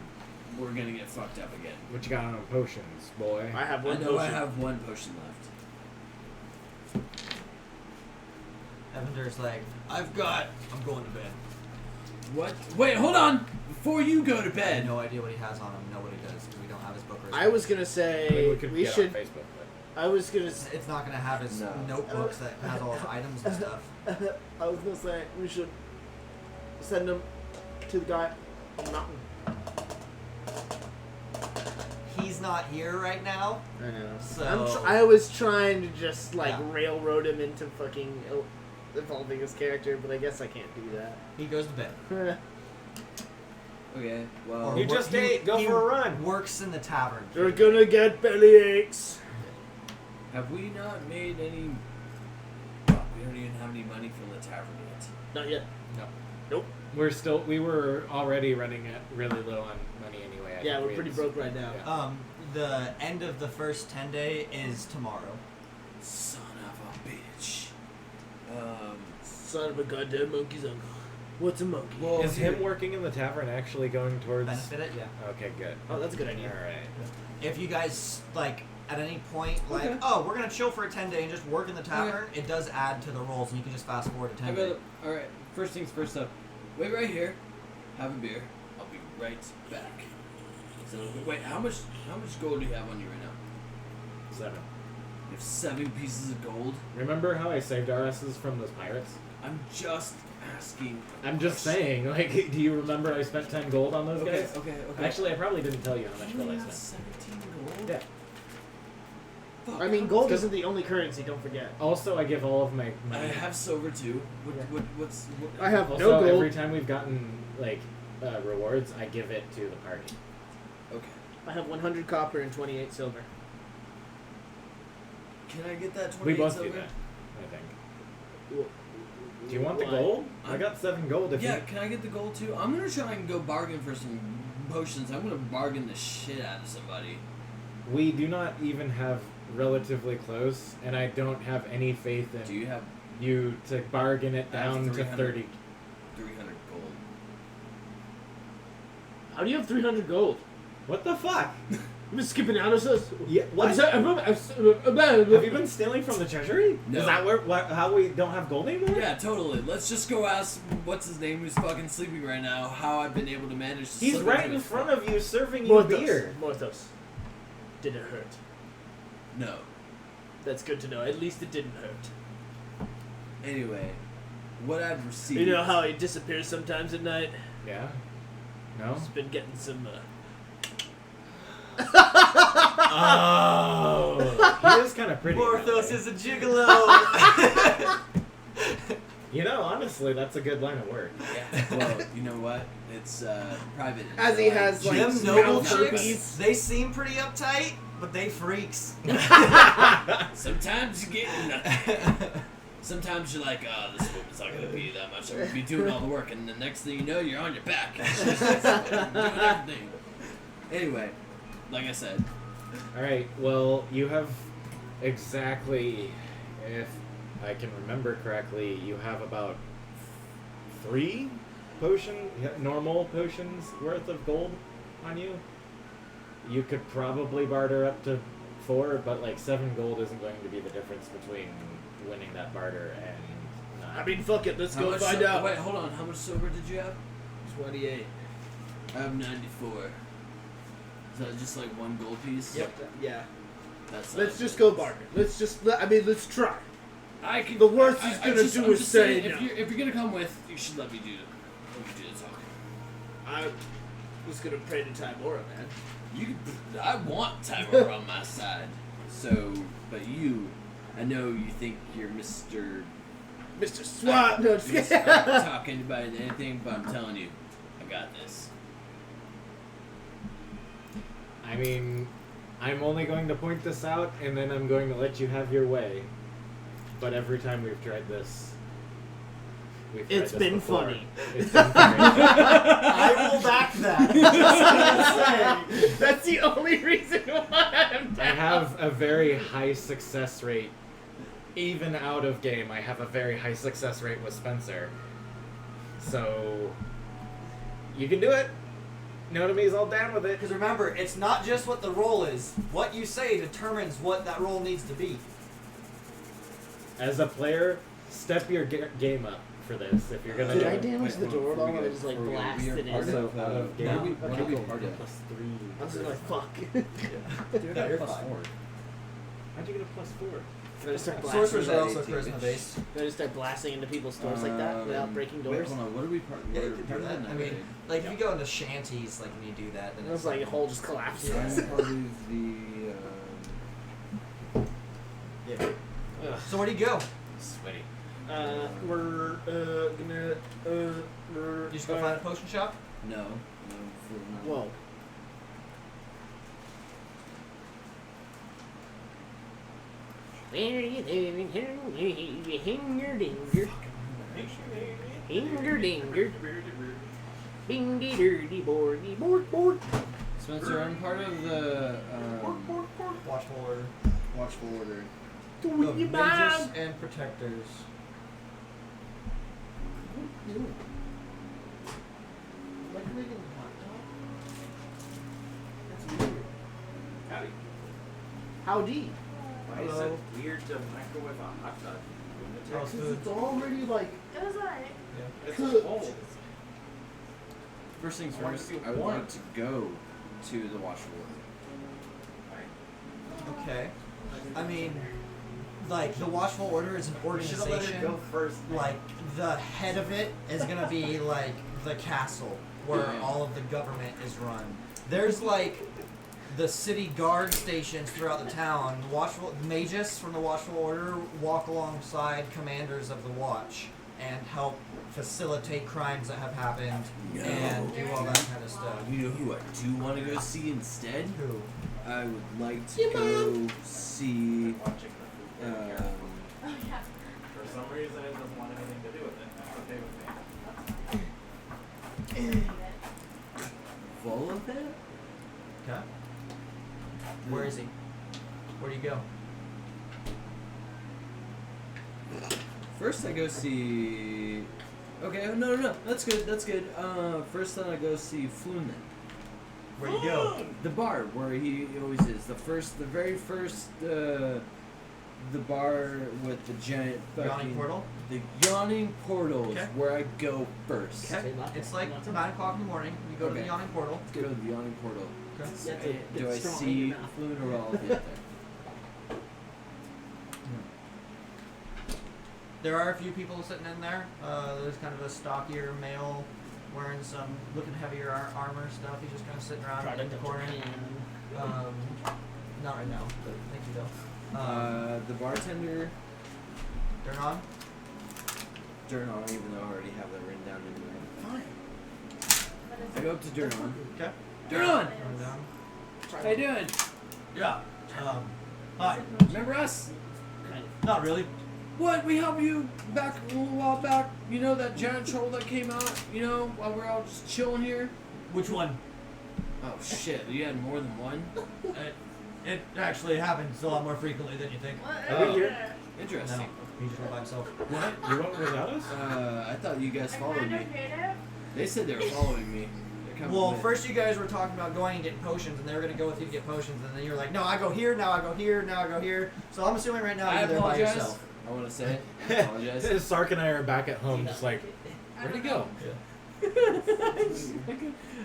we're gonna get fucked up again. What you got on potions, boy? I have I one know I potion. have one potion left. Evander's like, I'm going to bed. What? Wait, hold on! Before you go to I have bed. no idea what he has on him, know what he does, because we don't have his book or his I was gonna say we could we get should. on Facebook, I was gonna. It's not going to have his No. notebooks that has all his items and stuff. I was gonna say we should send him to the guy on the mountain. He's not here right now, I know. so... I was trying to just like Yeah. railroad him into fucking evolving his character, but I guess I can't do He goes to bed. that. Okay, Or well. You just ate. Go he for a run. Works in the tavern. You're gonna get belly aches. Have we not made any. Fuck, we don't even have any money from the tavern yet. Not yet. We were already running at really low on money anyway. I Yeah, think we're we pretty had- broke right now. Yeah. The end of the first 10 day is tomorrow. Son of a bitch. Son of a goddamn monkey's uncle. What's a monkey? Well, Is him working in the tavern actually going towards? Benefit it, yeah. Okay, good. Oh, that's a good idea. All right. If you guys, like, at any point, like, Okay. oh, we're going to chill for a 10 day and just work in the tavern, it does add to the rolls, and you can just fast forward to 10 day. Alright, first things first up. Wait right here. Have a beer. I'll be right back. So, wait, how much gold do you have on you right now? 7. You have 7 pieces of gold? Remember how I saved our asses from those pirates? I'm just asking. I'm just saying. Like, do you remember I spent 10 gold on those Okay, guys? okay. Actually, I probably didn't tell you how much you gold I only have spent. 17 gold? Yeah. Fuck. I mean, gold isn't the only currency. Don't forget. Also, I give all of my I money. have silver too. Yeah. What's. I have Also, no gold. every time we've gotten like rewards, I give it to the party. Okay. I have 100 copper and 28 silver. Can I get that 28 We both silver? do that, I think. Do you want the Why? gold? I got 7 gold. If Yeah, you... can I get the gold too? I'm gonna try and go bargain for some potions. I'm gonna bargain the shit out of somebody. We do not even have relatively close, and I don't have any faith in Do you have you to bargain it I have down to 300. 30. 300 gold? How do you have 300 gold? What the fuck? You've been skipping out of us. Yeah, what? Have you been stealing from the treasury? No. Is that how we don't have gold anymore? Yeah, totally. Let's just go ask what's his name who's fucking sleeping right now how I've been able to manage to He's slip right into in his front of you serving you beer. Morthos. Did it hurt? No. That's good to know. At least it didn't hurt. Anyway, what I've received. You know how he disappears sometimes at night? Yeah? No? He's been getting some, Oh! He is kind of pretty. Morthos is a gigolo! You know, honestly, that's a good line of work. Yeah. Well, you know what? It's private. As he has, like, Them Them noble mouth chicks, herpes. they seem pretty uptight, but they freaks. Sometimes you get. Sometimes you're like, oh, this woman's not gonna be that much. I'm gonna be doing all the work, and the next thing you know, you're on your back. Doing everything. Anyway, like I said, Alright, well, you have exactly. If I can remember correctly, you have about 3 normal potions worth of gold on you. You could probably barter up to 4, but like 7 gold isn't going to be the difference between winning that barter and not. I mean, fuck it. Let's How go much find out. Wait, hold on. How much silver did you have? 28. I have 94. Is that just like 1 gold piece? Yeah. That's Let's just go barter. Let's try. I can. The worst he's gonna do is I'm just say saying, no. If you're gonna come with, you should let me do the talking. I was gonna pray to Tymora, man. I want Tymora on my side. So, but I know you think you're Mr. Mr. Swat. No, just Mr. kidding. I can talk anybody into anything, but I'm telling you, I got this. I mean, I'm only going to point this out, and then I'm going to let you have your way. But every time we've tried this, It's been funny. It's been funny. I will back that. Just gonna say. That's the only reason why I'm I down. have a very high success rate. Even out of game, I have a very high success rate with Spencer. So, you can do it. Notomi's all down with it. Because remember, it's not just what the roll is. What you say determines what that roll needs to be. As a player, step your game up for this if you're gonna Did do I it. damage the door at all? I just like blasted it. Also, out of game, No. what Okay, are we cool. part of? Yeah. +3. I was just like, fuck. Dude, No, I you're got fine. +4. How'd you get a +4? Did I just start blasting? Sorcerers are also 18, charisma bitch. based. Did I just start blasting into people's stores like that without breaking Wait, doors? hold on. What are we part? Yeah, we're you could do part of that. the I night, mean, like if you go into shanties, like when you do that, then It was like a hole just collapsed. right? Yeah. I'm part of the. Yeah. So where do you go? Sweaty. We're gonna You just go find a potion shop. No. For Whoa. Where are you living? Hinger dinger. Hinger dinger. Bingy dirty boardy board board. Spencer, I'm part of the Watchful order. Watchful Order. Do Of you mages mind? and protectors. Like making a hot dog? That's weird. Howdy. Howdy. Why is it weird to microwave a hot dog? Oh, Because food. it's already like It was alright. It's cooked. cold. First things I want first, to be I would warm. like to go to the Watchful Order. Okay. I mean, like the Watchful Order is an organization. Go first. Like the head of it is gonna be like the castle where Yeah. all of the government is run. There's like the city guard stations throughout the town. Watchful magus from the Watchful Order walk alongside commanders of the watch and help facilitate crimes that have happened No. and do all that kind of stuff. You know who I do want to go see instead? Who? I would like to go see. Watching the food here. Oh yeah. For some reason, it doesn't want anything to do with it. That's okay with me. Volothan? Okay. Where is he? Where do you go? First, I go see. Okay, no, that's good. First, then I go see Flumen. Where do you go? The bar where he always is. The very first, the bar with the giant Yawning fucking- portal? The yawning portal is Okay. where I go first. Okay. It's like 9 o'clock in the morning. You go to the Okay. yawning portal. Let's go to the yawning portal. Okay. Do I see Flumen or all of it? There are a few people sitting in there. There's kind of a stockier male wearing some looking heavier armor stuff. He's just kind of sitting around in the corner. Not right now, but thank you though. The bartender, Turn on. Durnon, even though I already have that written down anyway. What is I go up to Durnon. Okay. Durnon! Turn down. How you doing? Yeah. Hi. Remember us? Not really. What? We helped you back a little while back. You know that giant troll that came out? You know, while we're all just chilling here? Which one? Oh shit, you had more than one? It actually happens a lot more frequently than you think. What? Are we here? Interesting. No, he just went by himself. What? You went without us? I thought you guys I followed kind me. of hate it. They said they were following me. They're coming Well, with- first you guys were talking about going and getting potions, and they were gonna go with you to get potions, and then you're like, no, I go here, now I go here, now I go here. So I'm assuming right now I you're there by apologize. yourself. I want to say it. I apologize. Sark and I are back at home, just like, I where'd he don't go?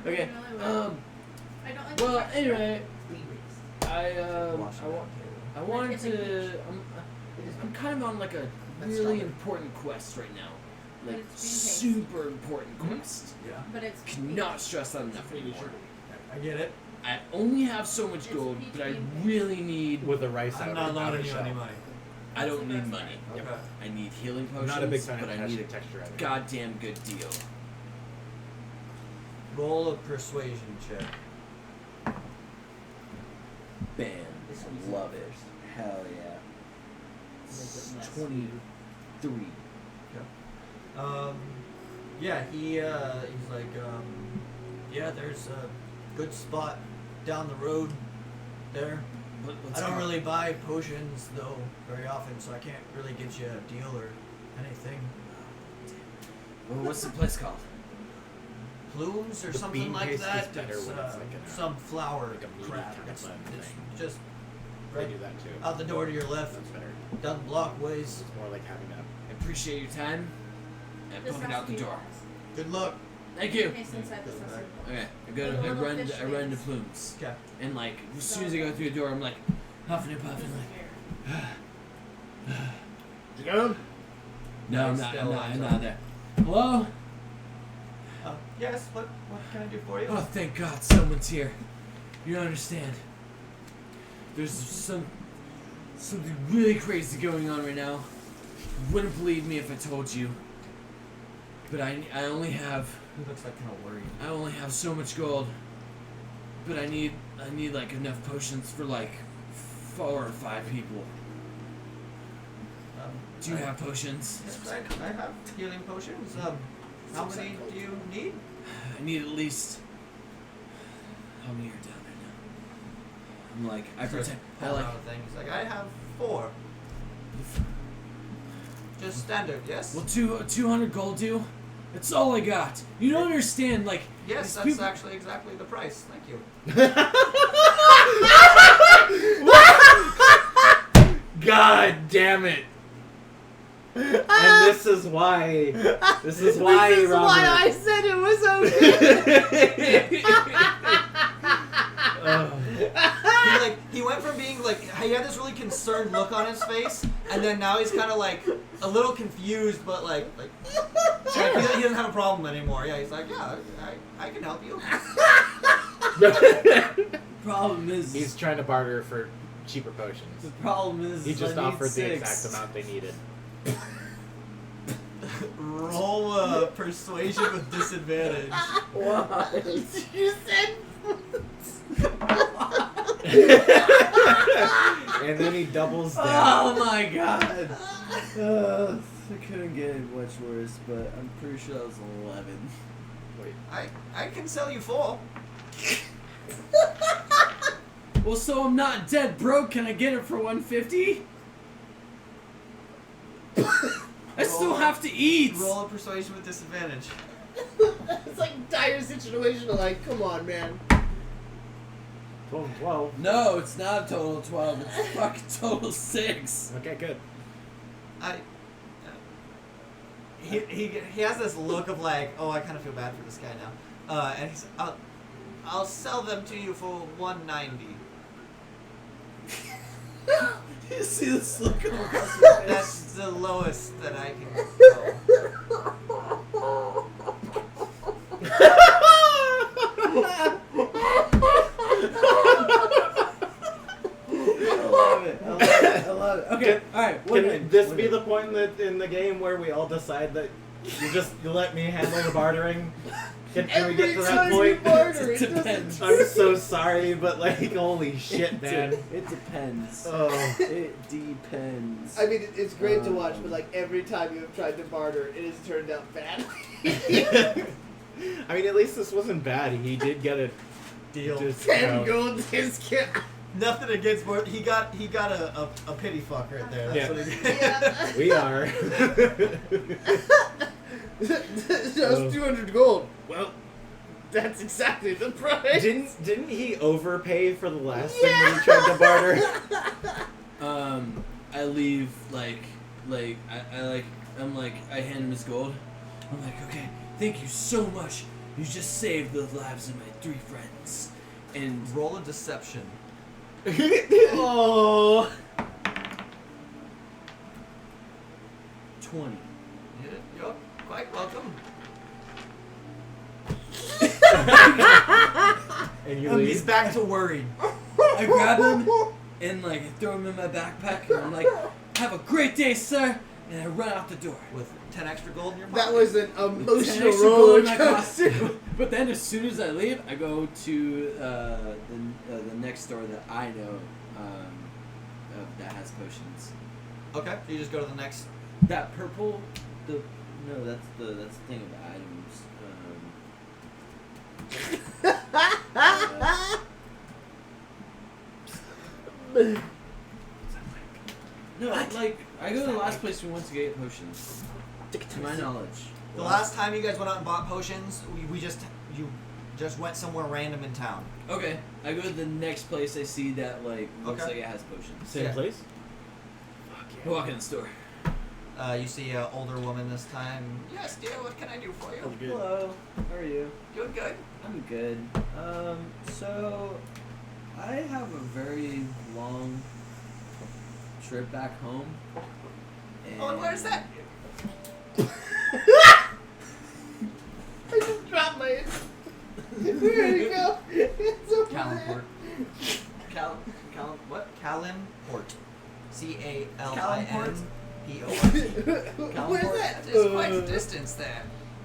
Okay. I don't like Well, the anyway, I I wanted to. I'm kind of on like a really important quest right now. Like But it's being paid. super important quest. Yeah, But it's Cannot stress that enough anymore. I get it. I only have so much gold, but I really need. With the rice I'm out not of loaning the you shell. any money. I don't need money. Okay. I need healing I'm potions. not a big fan but of I need a texture either. goddamn good deal. Roll a persuasion check. Bam. Love it. Hell yeah. 23. Yeah, he's like, yeah, there's a good spot down the road there. I don't really buy potions though very often, so I can't really get you a deal or anything. Well, what's the place called? Plumes or The something bean like paste is that. better It's, when it's like a- some flour like a meaty crap. kind of It's bun thing. just They right do that too. out the door to your left, That's better. down the block ways. It's more like having a. I appreciate your time. And This booking has out to the be door. less. Good luck. Thank you. Okay, since I this has to be less. Okay, I run into Plumes. Okay. And like as soon as I go through the door, I'm like huffing and puffing like. You got him? No, I'm Nice, not. still I'm on not there. Hello? Yes. What can I do for you? Oh, thank God, someone's here. You don't understand. There's something really crazy going on right now. You wouldn't believe me if I told you. But I only have He looks like kind of worried. I only have so much gold. But I need like enough potions for like 4 or 5 people. Do you have potions? Yes, I have healing potions. How many do you need? I need at least. How many are down there now? I'm like, I pretend. I like. things. Like I have 4. Just standard, yes. Will 200 gold do? That's all I got. You don't understand, like. Yes, these that's people- actually exactly the price. Thank you. God damn it! And this is why. This is why, This is Robert. why I said it was okay. He went from being like he had this really concerned look on his face, and then now he's kind of like a little confused, but like he doesn't have a problem anymore. Yeah, he's like, yeah, I can help you. Problem is. He's trying to barter for cheaper potions. The problem is. He just I need offered the 6. exact amount they needed. Roll a persuasion with disadvantage. You said. And then he doubles down. Oh my God. I couldn't get it much worse, but I'm pretty sure that was 11. I can sell you 4. Well, so I'm not dead broke. Can I get it for 150? I still have to eat. Roll a persuasion with disadvantage. It's like dire situation. Like, come on, man. 12. No, it's not a total 12. It's fucking total 6. Okay, good. He has this look of like, oh, I kind of feel bad for this guy now, and he's I'll sell them to you for 190. You see this look on That's the lowest that I can go. I love it. Okay, alright. Can this be the point in the game where we all decide that you let me handle the bartering? Can we get to that point? It depends. I'm so sorry, but like, holy shit, man. It depends. Oh. It depends. I mean, it's great to watch, but like every time you have tried to barter, it has turned out badly. I mean, at least this wasn't bad. He did get a Deal. discount. 10 gold discount. Nothing against Mort. He got a pity fuck right there. That's Yeah. what he did. We are. Just 200 gold. Well, that's exactly the price. Didn't he overpay for the last thing that he tried to barter? I leave I hand him his gold. I'm like, okay, thank you so much. You just saved the lives of my 3 friends. And Roll a deception. Oh. 20. You're quite welcome. And you He's leave. back to worried. I grab him and I throw him in my backpack and I'm like, have a great day, sir. And I run out the door. With 10 extra gold in your pocket. That was an With 10 emotional extra roller gold in my coaster. pocket. But then as soon as I leave, I go to the next store that I know that has potions. Okay, so you just go to the next. That purple, that's the thing of the items. No, like I go to the last place we went to get potions. To my knowledge. The last time you guys went out and bought potions, you just went somewhere random in town. Okay, I go to the next place I see that looks Okay. like it has potions. Same Yeah. place? I walk in the store. You see an older woman this time. Yes, dear. What can I do for you? Hello, how are you? Doing good. I'm good. So I have a very long trip back home. Oh, and where's that? I just dropped my. Where'd it go? It's so Callanport. What? Callanport. CALINPORT. Where's that? That is quite a distance there.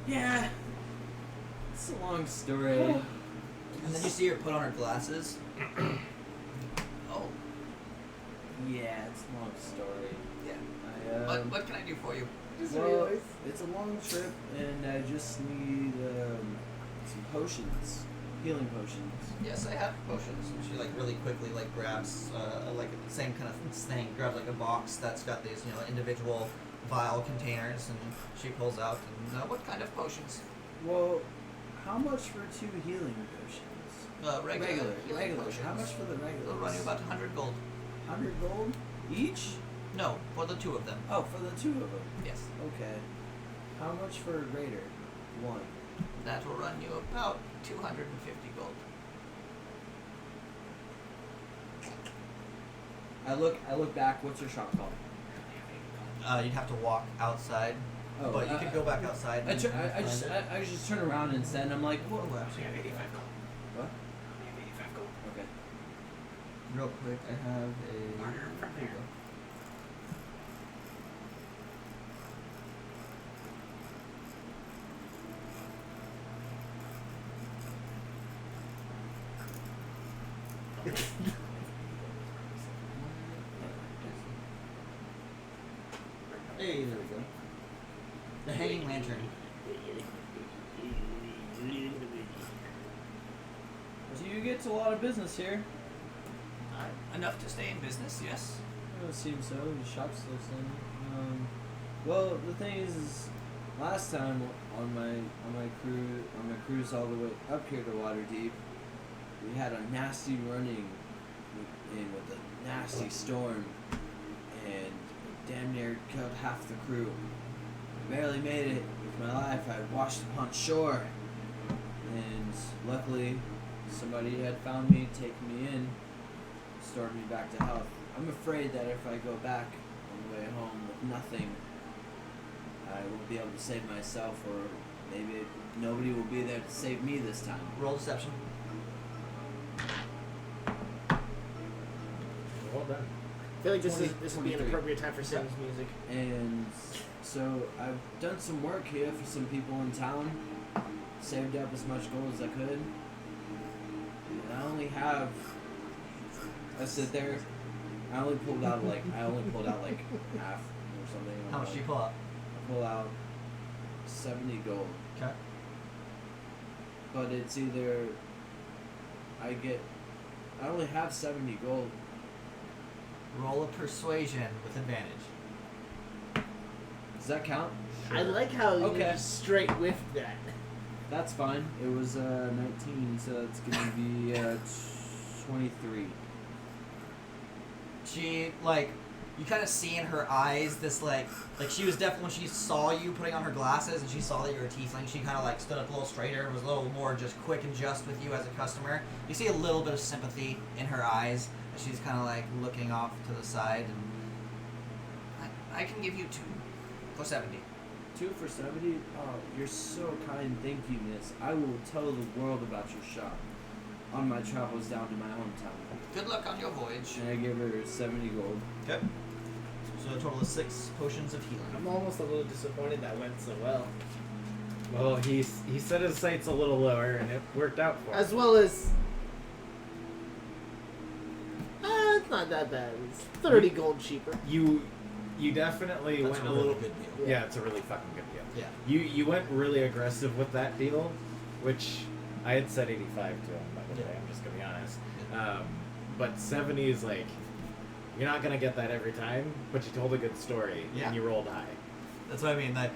Yeah, it's a long story. And then you see her put on her glasses. Oh, Yeah, it's a long story. yeah. I, What can I do for you? Just well, realized. it's a long trip, and I just need some potions, healing potions. Yes, I have potions. And she really quickly grabs the same kind of thing. Grabs a box that's got these individual vial containers, and she pulls out. And what kind of potions? Well, how much for 2 healing potions? Regular. healing potions. How much for the regular? They'll run you about 100 gold. 100 gold each? No, for the 2 of them. Oh, for the 2 of them. Yes. Okay. How much for a greater? 1. That will run you about 250 gold. I look back. What's your shop called? You'd have to walk outside, but you could go back outside. I and find it. just turn around and stand. I'm like, what? Oh, Actually, I have 85 gold. What? I have 85 gold. Okay. Real quick, I have a. There you go. Hey, there we go. The hanging lantern. So you get a lot of business here. Enough to stay in business, yes. It seems so. The shop's still standing. Well, the thing is last time on my cruise all the way up here to Waterdeep, we had a nasty run-in with a nasty storm, and it damn near killed half the crew. I barely made it with my life. I washed upon shore, and luckily somebody had found me, taken me in, restored me back to health. I'm afraid that if I go back on the way home with nothing, I won't be able to save myself, or maybe nobody will be there to save me this time. Roll deception. Well done. I feel like this would be an 23. appropriate time for Sam's music. And so I've done some work here for some people in town, saved up as much gold as I could. And I only have. I sit there. I only pulled out like half or something. How much do you pull out? I pull out 70 gold. Okay. But it's either I get I only have 70 gold. Roll a persuasion with advantage. Does that count? I like how you Okay. just straight with that. That's fine. It was 19, so that's gonna be 23. She, like, you kind of see in her eyes this, like she was definitely, when she saw you putting on her glasses and she saw that you were a tiefling, she kind of, like, stood up a little straighter and was a little more just quick and just with you as a customer. You see a little bit of sympathy in her eyes as she's kind of, like, looking off to the side, and I can give you 2 for 70. 2 for 70? Oh, you're so kind. Thank you, miss. I will tell the world about your shop on my travels down to my hometown. Good luck on your voyage. And I give her 70 gold. Okay. So a total of 6 potions of healing. I'm almost a little disappointed that went so well. Well, he set his sights a little lower, and it worked out for him. As well as... it's not that bad. It's 30 gold cheaper. You definitely That's went a a really little. good deal. Yeah, it's a really fucking good deal. Yeah. You went really aggressive with that deal, which I had said 85 to him, by the way. Yeah. I'm just gonna be honest. Yeah. But 70 is like, you're not gonna get that every time, but you told a good story Yeah. and you rolled high. That's what I mean. Like,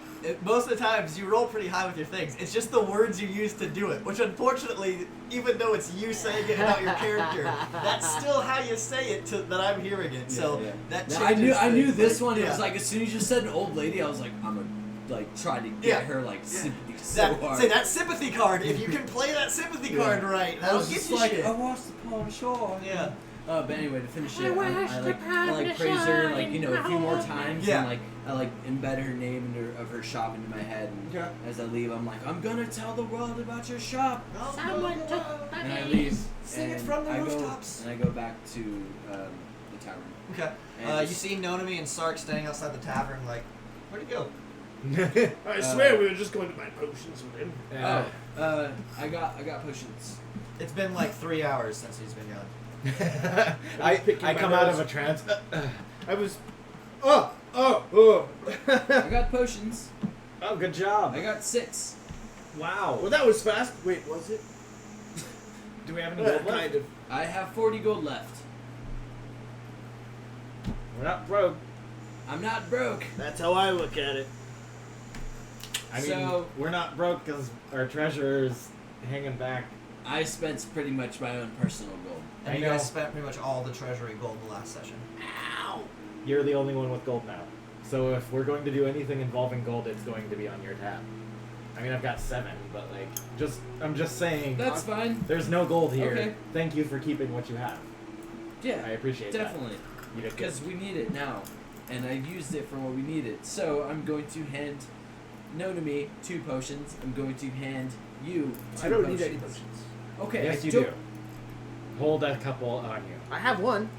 most of the times you roll pretty high with your things. It's just the words you use to do it, which unfortunately, even though it's you saying it about your character, that's still how you say it that I'm hearing it. So that Now, changes I knew things. this one. It Yeah. was like as soon as you said an old lady, I was like, I'm gonna like try to get Yeah. her like Yeah. sympathy so That, hard. say that sympathy card. If you can play that sympathy Yeah. card right, I that'll was get just you like, shit. I watched the Palm Shore. Yeah. But anyway, to finish it, I like praise her like a few more times. Yeah. And like I like embed her name of her shop into my head. And Yeah. as I leave, I'm like, I'm gonna tell the world about your shop. Someone took my And I name. leave. Sing it and from the I rooftops. And I go back to the tavern. Okay. And You see Nonami and Sark standing outside the tavern, like, where'd he go? I swear we were just going to buy potions with him. Yeah. I got potions. It's been like 3 hours since he's been gone. I picking my come out nose. of a trance. I was... Oh! I got potions. Oh, good job. I got 6. Wow. Well, that was fast. Wait, was it? Do we have any gold left? Kind of. I have 40 gold left. We're not broke. I'm not broke. That's how I look at it. I mean, So- we're not broke because our treasurer's hanging back. I spent pretty much my own personal gold. And I you know. guys spent pretty much all the treasury gold the last session. You're the only one with gold now. So if we're going to do anything involving gold, it's going to be on your tab. I mean, I've got 7, but like, I'm just saying. That's fine. There's no gold here. Okay. Thank you for keeping what you have. I Yeah, appreciate definitely. that. You did good. Because we need it now. And I used it for what we needed. So I'm going to hand Nonami 2 potions. I'm going to hand you 2 I don't potions. need any potions. Okay. Yes, I you don't- do. Hold a couple on you. I have one.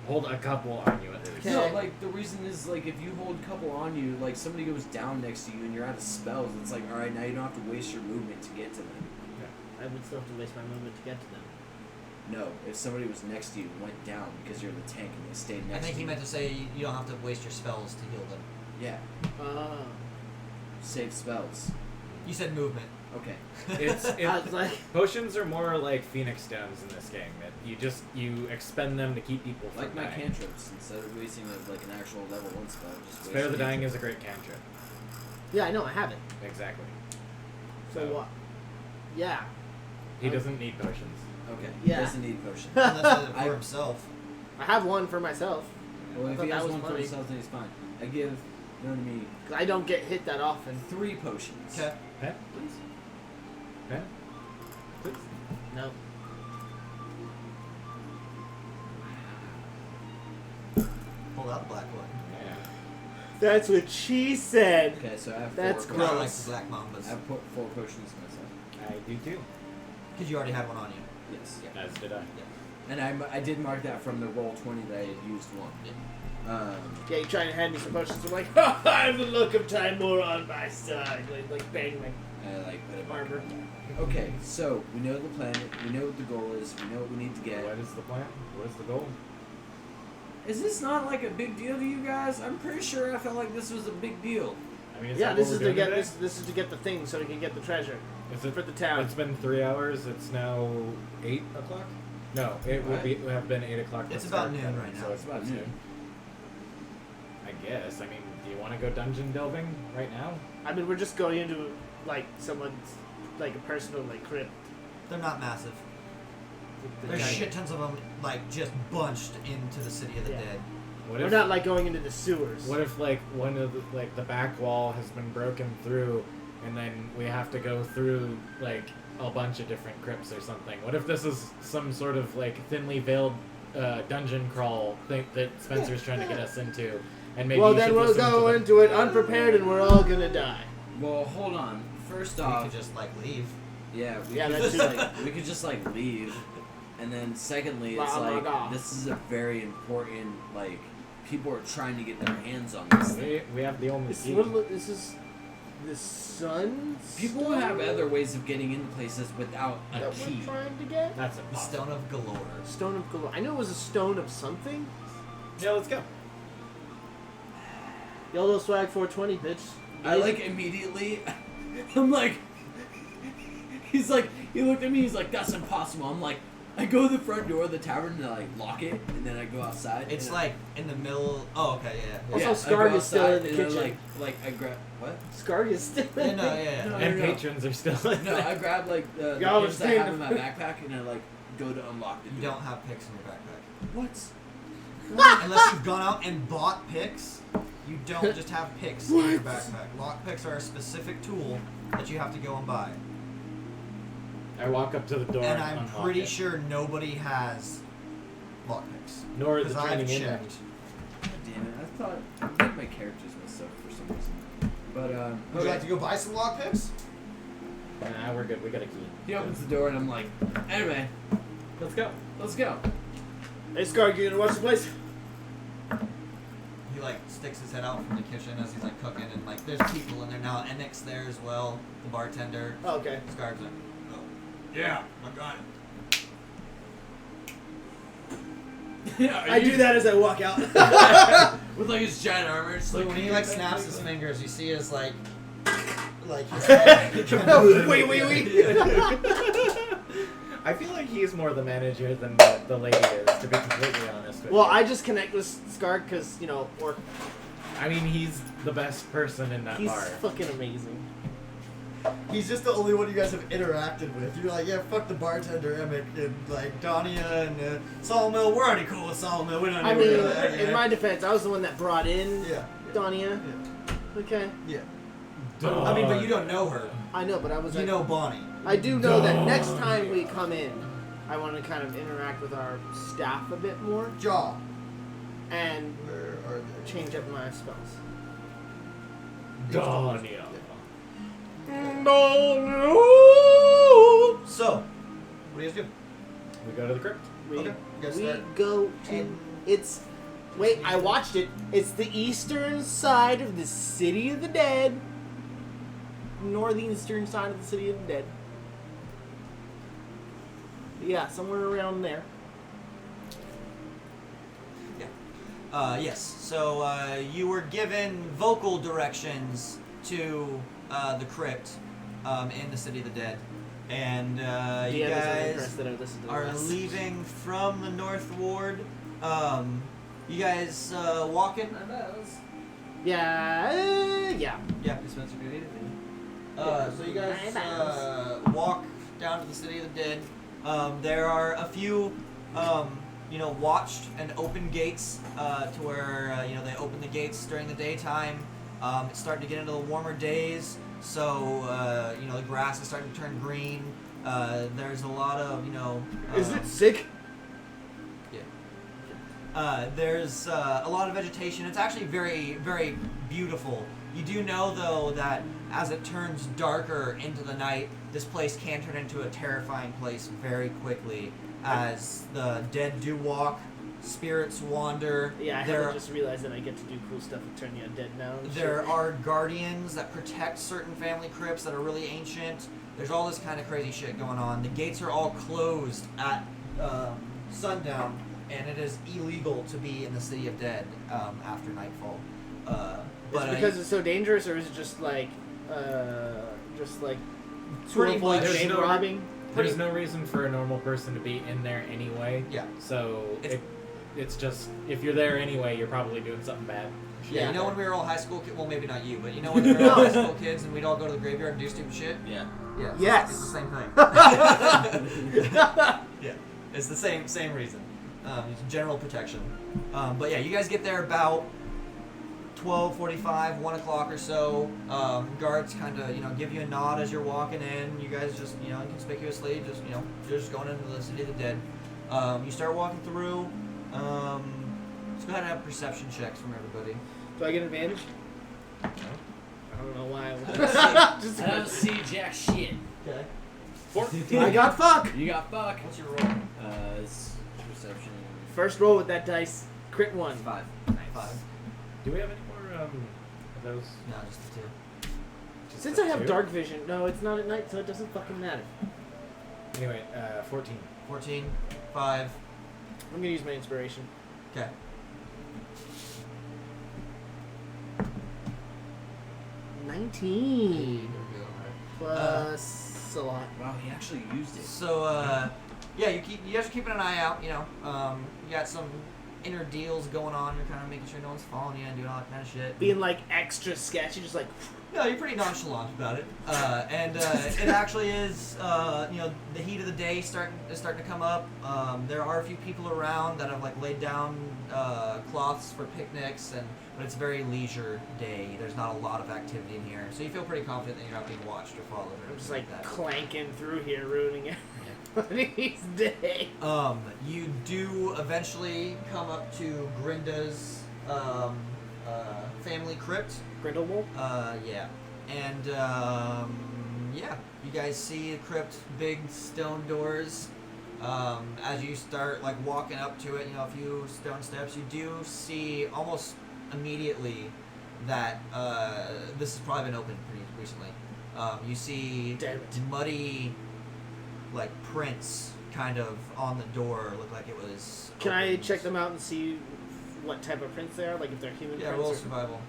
Hold a couple on you at least. Okay. No, like the reason is like if you hold a couple on you, like somebody goes down next to you and you're out of spells, it's like all right, now you don't have to waste your movement to get to them. I would still have to waste my movement to get to them. No, if somebody was next to you and went down because you're the tank and they stayed I next think to he you. meant to say you don't have to waste your spells to heal them. Yeah, save spells. You said movement. Okay. I was like, Potions are more like Phoenix Stones in this game. You expend them to keep people from Like my dying. cantrips, instead of wasting like an actual level 1 spell, just Spare the waste a Dying cantrip. is a great cantrip. yeah, I know, I have it. Exactly. So what? Yeah. He doesn't need potions. Okay. Yeah. He doesn't need potion. Unless it's I- for himself. I have one for myself. Well, I if thought he that has was one for funny. himself, then he's fine. I give, you know what I mean, 'Cause I don't get hit that often. 3 potions. Okay. Pen? Please. Pen? Please. No. Pull out the black one. Yeah. That's what she said. Okay, so I have 4 That's potions. I like gross. the black mambas. I have 4 potions myself. I do too. Because you already had one on you. Yes. As did I. And I did mark that from the roll 20 that I had used one. Yeah, you trying to hand me some potions. I'm like, ha, I have the look of time more on my side. Like bang my. I like put it back Marker. on there. Okay, so we know the planet, we know what the goal is, we know what we need to get. What is the plan? What is the goal? Is this not like a big deal to you guys? I'm pretty sure I felt like this was a big deal. I mean, Yeah, that this what is we're to doing get today? this is to get the thing so we can get the treasure Is it for the town. It's been 3 hours. It's now 8 o'clock. No, it would have been 8 o'clock. It's when about Scarg noon got in, right now. So it's about noon. I guess. I mean, do you want to go dungeon delving right now? I mean, we're just going into like someone's like a personal like crypt. They're not massive. There's shit tons of them, like, just bunched into the City of the Yeah. Dead. What We're if not like going into the sewers. What if like one of the back wall has been broken through, and then we have to go through like a bunch of different crypts or something? What if this is some sort of like thinly veiled dungeon crawl thing that Spencer's trying to get us into? And maybe well, you then should we'll listen go to the- into it unprepared, and we're all gonna die. Well, hold on. First We off, could just, like, leave. yeah, we Yeah, could that's just true. like we could just like leave, and then secondly, it's La, la, like la. this is a very important like people are trying to get their hands on this thing. We have the only This key. this is the sun. People have other ways of getting into places without a that key. we're trying to get. That's The impossible. Stone of Galore. Stone of Galore. I knew it was a stone of something. Yeah, let's go. YOLO swag 420, bitch. I like immediately. I'm like, he's like, he looked at me. He's like, that's impossible. I'm like, I go to the front door of the tavern and I like lock it, and then I go outside. It's and like in the middle. Oh, okay, yeah. Also, I go Scarg is still outside in the and I, kitchen. like I grab what? Scarg is still Yeah, in no, there. yeah. No, And no. patrons are still in No, there. I grab like the Y'all pins I understand. have in my backpack, and I like go to unlock the You door. don't have picks in your backpack. What? Unless you've gone out and bought picks, you don't just have picks in your backpack. Lock picks are a specific tool that you have to go and buy. I walk up to the door And and I'm unlock pretty it. sure nobody has lock picks. Nor is Because the training I've in there. checked. God damn it! I thought I think my characters messed up for some reason. But Would you like to go buy some lock picks? Nah, we're good. We got a key. he opens the door, and I'm like, anyway, Let's go. let's go. Hey, Scarg, you gonna watch the place? He like sticks his head out from the kitchen as he's like cooking, and like there's people in there now. Enix there as well, the bartender. Oh, okay. Scar's like, oh, yeah, I got it. Yeah, I do that as I walk out. with like his giant armor. Just So like when he like snaps his fingers, you see his like his wee. I feel like he's more the manager than the lady is, to be completely honest with Well, you. I just connect with Scarg because, you know, or I mean, he's the best person in that he's bar. fucking amazing. He's just the only one you guys have interacted with. You're like, yeah, fuck the bartender, Emmett, and like Dania and Sawmill. We're already cool with Sawmill. We don't I need mean, to worry about that, in yeah. my defense, I was the one that brought in Yeah. Dania. Okay. Yeah. Duh. I mean, but you don't know her. I know, but I was You like, know Bonnie. I do know that next time we come in, I want to kind of interact with our staff a bit more Jaw. and Where are they? change up my spells. Dania. So, what do you guys do? We go to the crypt. We, Okay, you guys we start go to. in- It's. Wait, I watched it. It's the eastern side of the City of the Dead. Northeastern side of the City of the Dead. Yeah, somewhere around there. Yes. So you were given vocal directions to the crypt in the City of the Dead, and you DM isn't guys impressed that I listened to the are rest. leaving from the North Ward. You guys walking? I bet. Yeah, yeah. Yeah. Spencer could eat it. So you guys walk down to the City of the Dead. There are a few, watched and open gates to where they open the gates during the daytime. It's starting to get into the warmer days, so the grass is starting to turn green. There's a lot of Is it sick? there's a lot of vegetation. It's actually very, very beautiful. You do know, though, that as it turns darker into the night, this place can turn into a terrifying place very quickly. As the dead do walk, spirits wander. Yeah, I there, haven't just realized that I get to do cool stuff and turn you undead now. and there shit. are guardians that protect certain family crypts that are really ancient. There's all this kind of crazy shit going on. The gates are all closed at sundown, and it is illegal to be in the City of Dead after nightfall. Is it because it's so dangerous, or is it just like Pretty to avoid much. bank There's no- robbing? There's no reason for a normal person to be in there anyway. Yeah. So It's- it's just if you're there anyway, you're probably doing something bad. Yeah, you know when we were all high school kids? Well, maybe not you, but you know when we were all high school kids and we'd all go to the graveyard and do stupid shit? Yeah. Yeah. Yes. It's the same thing. Yeah. It's the same reason. It's general protection. But yeah, you guys get there about 12:45, 1 o'clock or so. Guards kind of, give you a nod as you're walking in. You guys just, inconspicuously, just, you're just going into the City of the Dead. You start walking through. Let's go ahead and have perception checks from everybody. Do I get advantage? No? I don't know why. Just I don't see jack shit. Okay. I got fuck. You got fuck. What's your roll? It's perception. First roll with that dice. Crit 1. 5. 5. Do we have any more of those? No, just the 2. Just Since the I have two? dark vision, no, it's not at night, so it doesn't fucking matter. Anyway, 14. 14, 5. I'm gonna use my inspiration. Okay. There 19 you go. plus a lot. Wow, he actually used it. So, yeah, you guys are keeping an eye out. You got some inner deals going on. You're kind of making sure no one's following you and doing all that kind of shit. Being like extra sketchy, just like No, you're pretty nonchalant about it. And it actually is, the heat of the day is starting to come up. There are a few people around that have like laid down cloths for picnics, but it's a very leisure day. There's not a lot of activity in here, so you feel pretty confident that you're not being watched or followed or I'm just anything like that. clanking through here, ruining everybody's day. You do eventually come up to Grinda's family crypt. Grindelwald? Yeah. And, yeah, you guys see the crypt, big stone doors. As you start, like, walking up to it, a few stone steps, you do see almost immediately that this has probably been opened pretty recently. You see Damn it. muddy, like, prints kind of on the door. Look like it was Can I opened. check them out and see what type of prints they are? Like if they're human Yeah, prints? roll or- survival.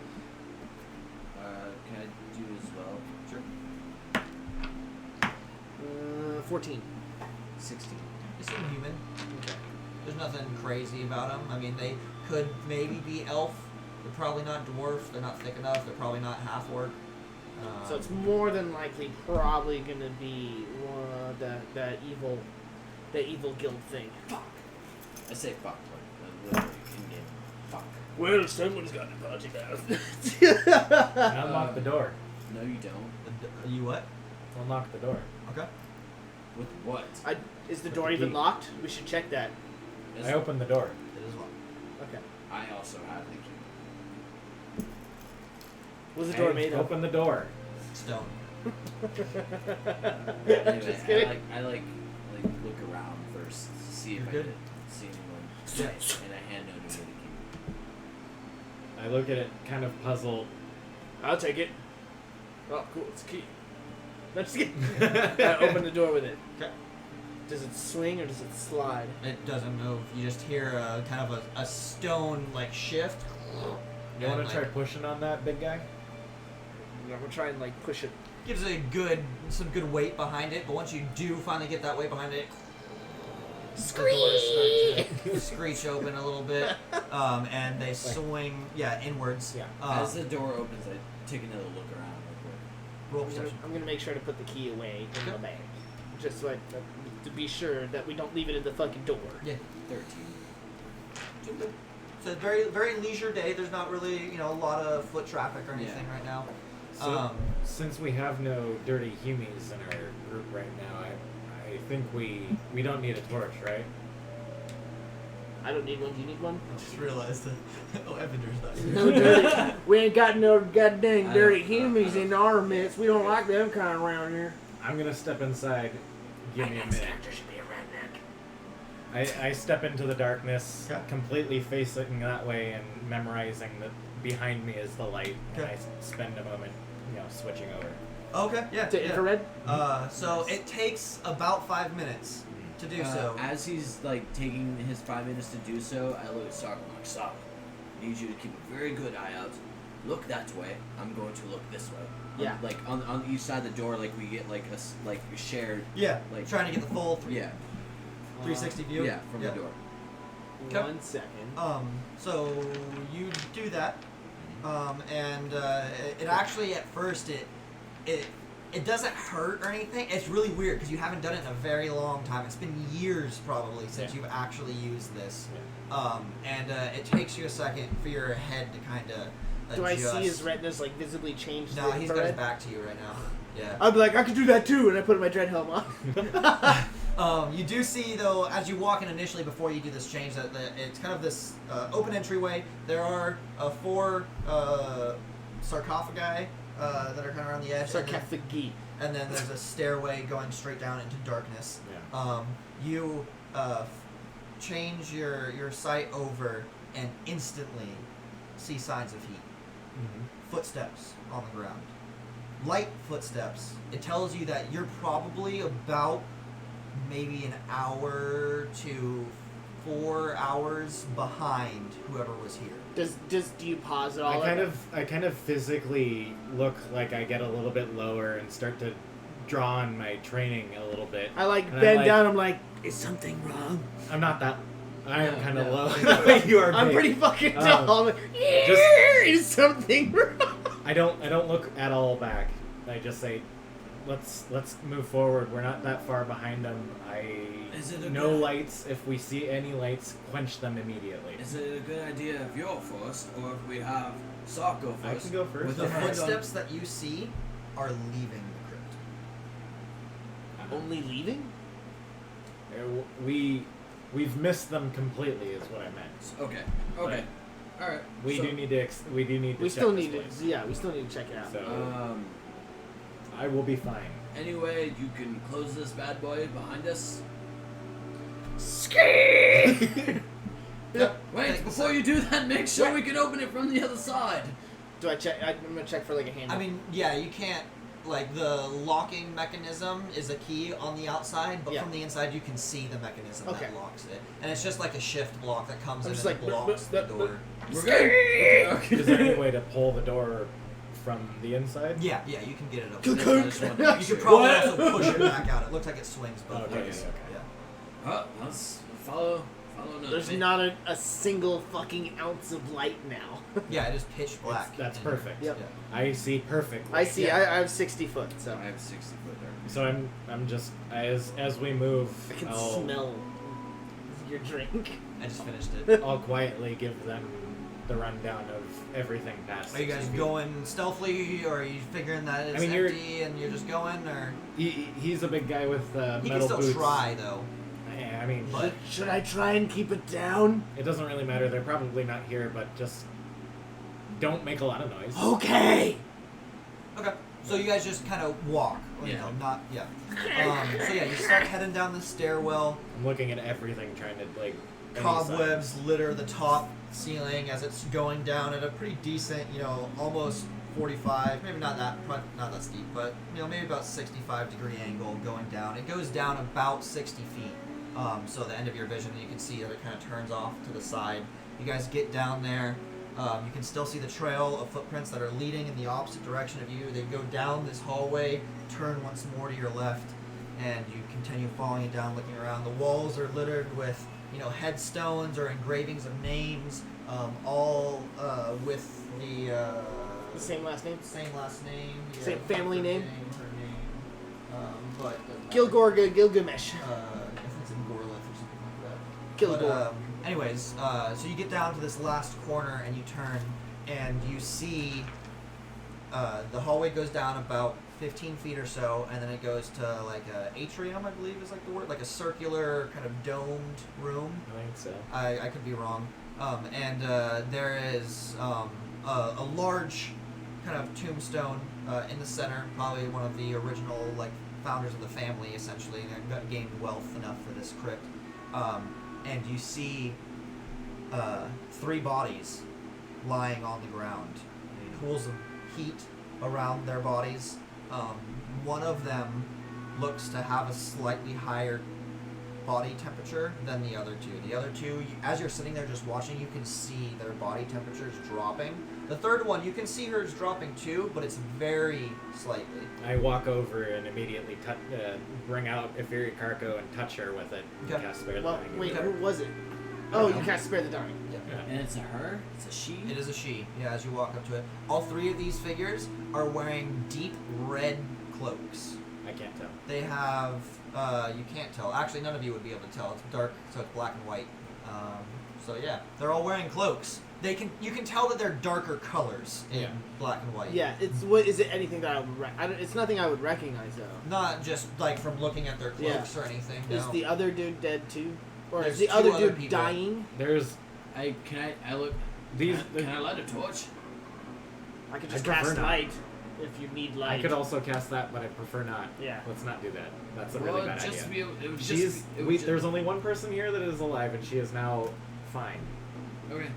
Can I do as well? Sure. 14. 16. They seem human. Okay. There's nothing crazy about them. I mean, they could maybe be elf. They're probably not dwarf. They're not thick enough. They're probably not half orc. So it's more than likely probably gonna be that evil guild thing. Fuck. I say fuck, but literally in game. Fuck. Well, someone's got to budget Unlock the door. No, you don't. You what? Unlock the door. Okay. With what? Is the With door the even key. locked? We should check that. Is- I opened the door. It is locked. Okay. I also have the key. What's the door Hey, made of? Open the door. Stone. Anyway, Just kidding. I like look around first to see if You're I good? can see anyone. Yeah. And I hand over the key. I look at it kind of puzzled. I'll take it. Oh, cool. It's a key. No, just kidding. I open the door with it. Okay. Does it swing or does it slide? It doesn't move. You just hear kind of a stone like shift. You want to try pushing on that big guy? Yeah, we'll try and like push it. Gives it some good weight behind it, but once you do finally get that weight behind it, the doors start to screech open a little bit, and they swing inwards. Yeah. As the door opens, I take another look around real quick. Roll I'm gonna, perception. I'm gonna make sure to put the key away in Okay. the bag, just so to be sure that we don't leave it in the fucking door. Yeah. 13. It's a very, very leisure day. There's not really, a lot of foot traffic or anything right now. So, since we have no dirty humies in our group right now, I think we don't need a torch, right? I don't need one. Do you need one? I just realized that. Evander's not No dirty. We ain't got no goddamn I dirty don't- humies in our midst. We don't like them kind around here. I'm gonna step inside. Give me a minute. should be a redneck. I step into the darkness, Okay. completely facing that way and memorizing that behind me is the light, and Okay. I spend a moment, switching over. Okay, yeah. To infrared? So it takes about 5 minutes to do so. As he's like taking his 5 minutes to do so, I look at Sock. I'm like, Sock, I need you to keep a very good eye out look that way. I'm going to look this way. Yeah. Like on each side of the door, like we get like a shared. Yeah. Like Trying to get the full Yeah. 360 view. Yeah, from Yeah. the door. Okay. 1 second. So you do that, and it actually at first it doesn't hurt or anything. It's really weird because you haven't done it in a very long time. It's been years probably since you've actually used this, and it takes you a second for your head to kind of adjust. Do I see his retinas like visibly change? No, to he's got his infrared? back to you right now. Yeah. I'd be like, I could do that too, and I put my dread helm on. You do see, though, as you walk in initially before you do this change, that it's kind of this open entryway. There are 4 sarcophagi that are kind of around the edge. Sarcophagi. And then there's a stairway going straight down into darkness. Yeah. You change your sight over and instantly see signs of heat. Footsteps on the ground. Light footsteps. It tells you that you're probably about maybe an hour to 4 hours behind whoever was here. Do you pause at all? I kind of physically look like I get a little bit lower and start to draw on my training a little bit. I like And bend I'm down. I'm like, is something wrong? I'm not that. I am Yeah, kind of yeah. low. You are. I'm big. pretty fucking tall. I'm like, just- is something wrong? I don't look at all back. I just say, let's move forward. We're not that far behind them. Is it a No good- lights. If we see any lights, quench them immediately. Is it a good idea if you're first, or if we have Sark go I first? can go first. With The the hand on- footsteps that you see are leaving the crypt. Only leaving? We've missed them completely, is what I meant. Okay. Okay. All right. We so, do need to. We do need to. We check still this need to. place. Yeah, we still need to check it out. So I will be fine. Anyway, you can close this bad boy behind us. Yep. Wait, before you do that, make sure we can open it from the other side. Do I check? I'm gonna check for like a handle. I mean, yeah, you can't. Like the locking mechanism is a key on the outside, but Yeah. from the inside you can see the mechanism Okay. that locks it, and it's just like a shift block that comes I'm in just and like, blocks the door. We're good. Okay. Is there any way to pull the door from the inside? Yeah, you can get it up. Cocoon. I just wanted to make You sure. could probably What? also push it back out. It looks like it swings both Okay, ways. okay. Yeah. Oh, let's follow none. There's not a single fucking ounce of light now. Yeah, it is pitch black. That's in perfect. here. Yep. Yeah. I see perfectly. I see. Yeah. I have 60 foot, so I have 60-foot there. So I'm just as we move, I can I'll, smell your drink. I just finished it. I'll quietly give them the rundown of everything past. Are you guys 60 feet. going stealthily, or are you figuring that it's I mean, you're- empty and you're just going, or He's a big guy with he metal can still boots. try though. Yeah, I mean, But- Should I try and keep it down? it doesn't really matter. They're probably not here, but just don't make a lot of noise. Okay. Okay. So you guys just kind of walk, you Yeah. know, not yeah. So yeah, you start heading down the stairwell. I'm looking at everything, trying to like. any Cobwebs litter the top ceiling as it's going down at a pretty decent, you know, almost 45, maybe not that steep, but you know, maybe about 65-degree angle going down. It goes down about 60 feet. So the end of your vision, you can see that it kind of turns off to the side. You guys get down there. You can still see the trail of footprints that are leading in the opposite direction of you. They go down this hallway, turn once more to your left, and you continue following it down, looking around. The walls are littered with, you know, headstones or engravings of names, all with the The same last name. same last name, Same family name? her name, but Gilgorga Gilgamesh. I think it's in Gorlith or something like that. Gilgor. Anyways, so you get down to this last corner and you turn and you see the hallway goes down about 15 feet or so, and then it goes to like a atrium, I believe is like the word, like a circular kind of domed room. I think so. I could be wrong. And there is a large kind of tombstone in the center, probably one of the original like founders of the family, essentially, that gained wealth enough for this crypt. And you see 3 bodies lying on the ground, pools of heat around their bodies. One of them looks to have a slightly higher body temperature than the other two. The other two, as you're sitting there just watching, you can see their body temperatures dropping. The third one, you can see hers dropping too, but it's very slightly. I walk over and immediately bring out Ethereal Carco and touch her with it. Okay. Cast Spare the Well, Dying. wait, Okay. who was it? Oh, you can't spare the dying. Yeah. Yeah. And it's a her? It's a she? It is a she, yeah, as you walk up to it. All three of these figures are wearing deep red cloaks. I can't tell. They have, you can't tell. Actually, none of you would be able to tell. It's dark, so it's black and white. So yeah, they're all wearing cloaks. You can tell that they're darker colors in Yeah. black and white. Yeah, is it anything that I would it's nothing I would recognize though. Not just like from looking at their cloaks or anything. Is no. the other dude dead too? Or There's is the two other other dude people. dying? There's I look. these. Can I light a torch? I could just I prefer cast not. light if you need light. I could also cast that, but I prefer not. Yeah. Let's not do that. That's a Well, really bad just idea. be able, it would She's. just, it would There's only one person here that is alive, and she is now fine. okay.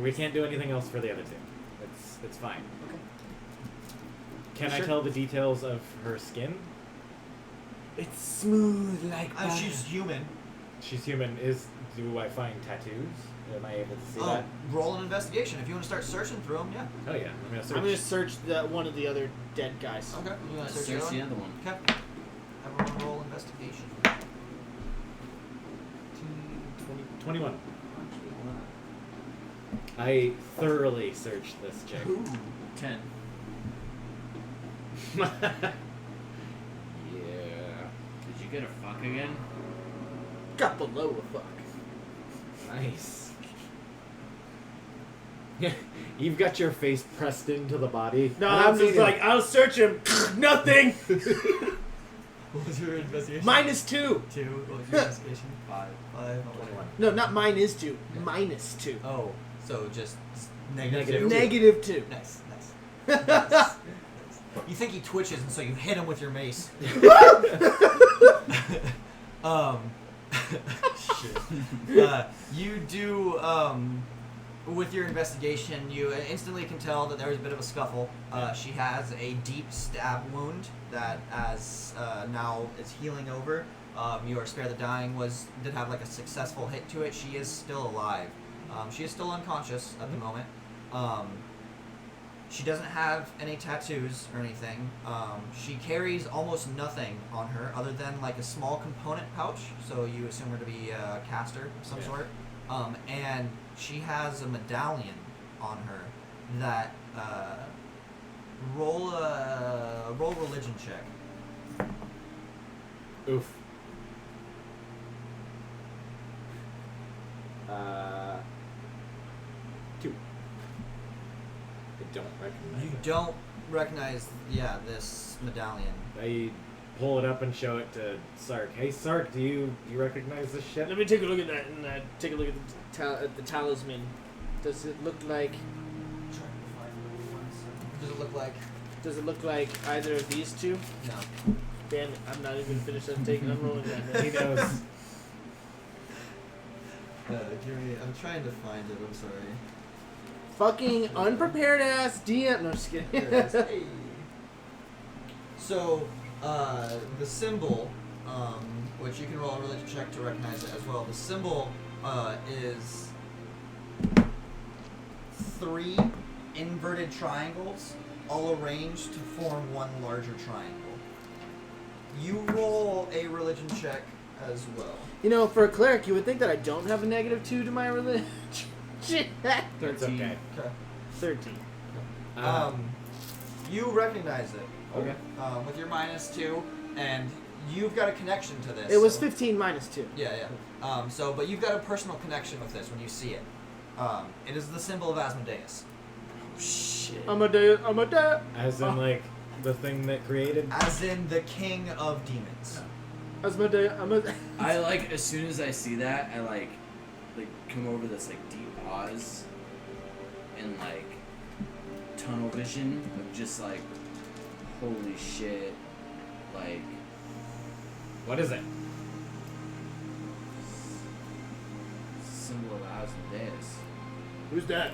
We can't do anything else for the other two. It's fine. Okay. Can I Sure. tell the details of her skin? It's smooth like She's human. She's human. Do I find tattoos? Am I able to see Oh, that? roll an investigation. If you want to start searching through them, yeah. Oh yeah, I'm gonna search. I'm gonna search one of the other dead guys. Okay. You want to Let's search search the the other other one. one? Okay. Everyone roll investigation. 21. I thoroughly searched this chick. 10. Yeah. Did you get a fuck again? Got below a fuck. Nice. You've got your face pressed into the body. No, And I'm just thinking- like, I'll search him. Nothing. What was your investigation? -2. 2. What was your investigation? 5. 5. 21. No, not -2. -2. Oh, so just Negative. -2. Nice, nice. Nice. You think he twitches, and so you hit him with your mace. Shit. You do, with your investigation, you instantly can tell that there was a bit of a scuffle. She has a deep stab wound that, as now is healing over. Your Spare the Dying did have like a successful hit to it. She is still alive. She is still unconscious at the moment. She doesn't have any tattoos or anything. She carries almost nothing on her other than like a small component pouch, so you assume her to be a caster of some Yeah. sort. And she has a medallion on her that roll religion check. Oof. 2. I don't recognize You it. don't recognize, this medallion. I pull it up and show it to Sark. Hey Sark, do you recognize this shit? Let me take a look at that and take a look at the talisman. Does it look like? Does it look like? Does it look like either of these two? No. Damn it! I'm not even finished. I'm rolling that. He knows. I'm trying to find it. I'm sorry. Fucking unprepared ass DM. No, just kidding. Hey. So, the symbol, which you can roll a religion check to recognize it as well. The symbol is 3 inverted triangles, all arranged to form one larger triangle. You roll a religion check as well. You know, for a cleric, you would think that I don't have a -2 to my religion. It's okay. Okay. 13. You recognize it. Okay. With your -2, and you've got a connection to this. It was so- 15 -2. Yeah. But you've got a personal connection with this when you see it. It is the symbol of Asmodeus. Shit. Amadeus. As in, like, the thing that created. As in the king of demons. Amadeus. I like as soon as I see that, I like come over this like deep pause and like tunnel vision of just like holy shit, like What is it? symbol of Asmodeus. Who's that?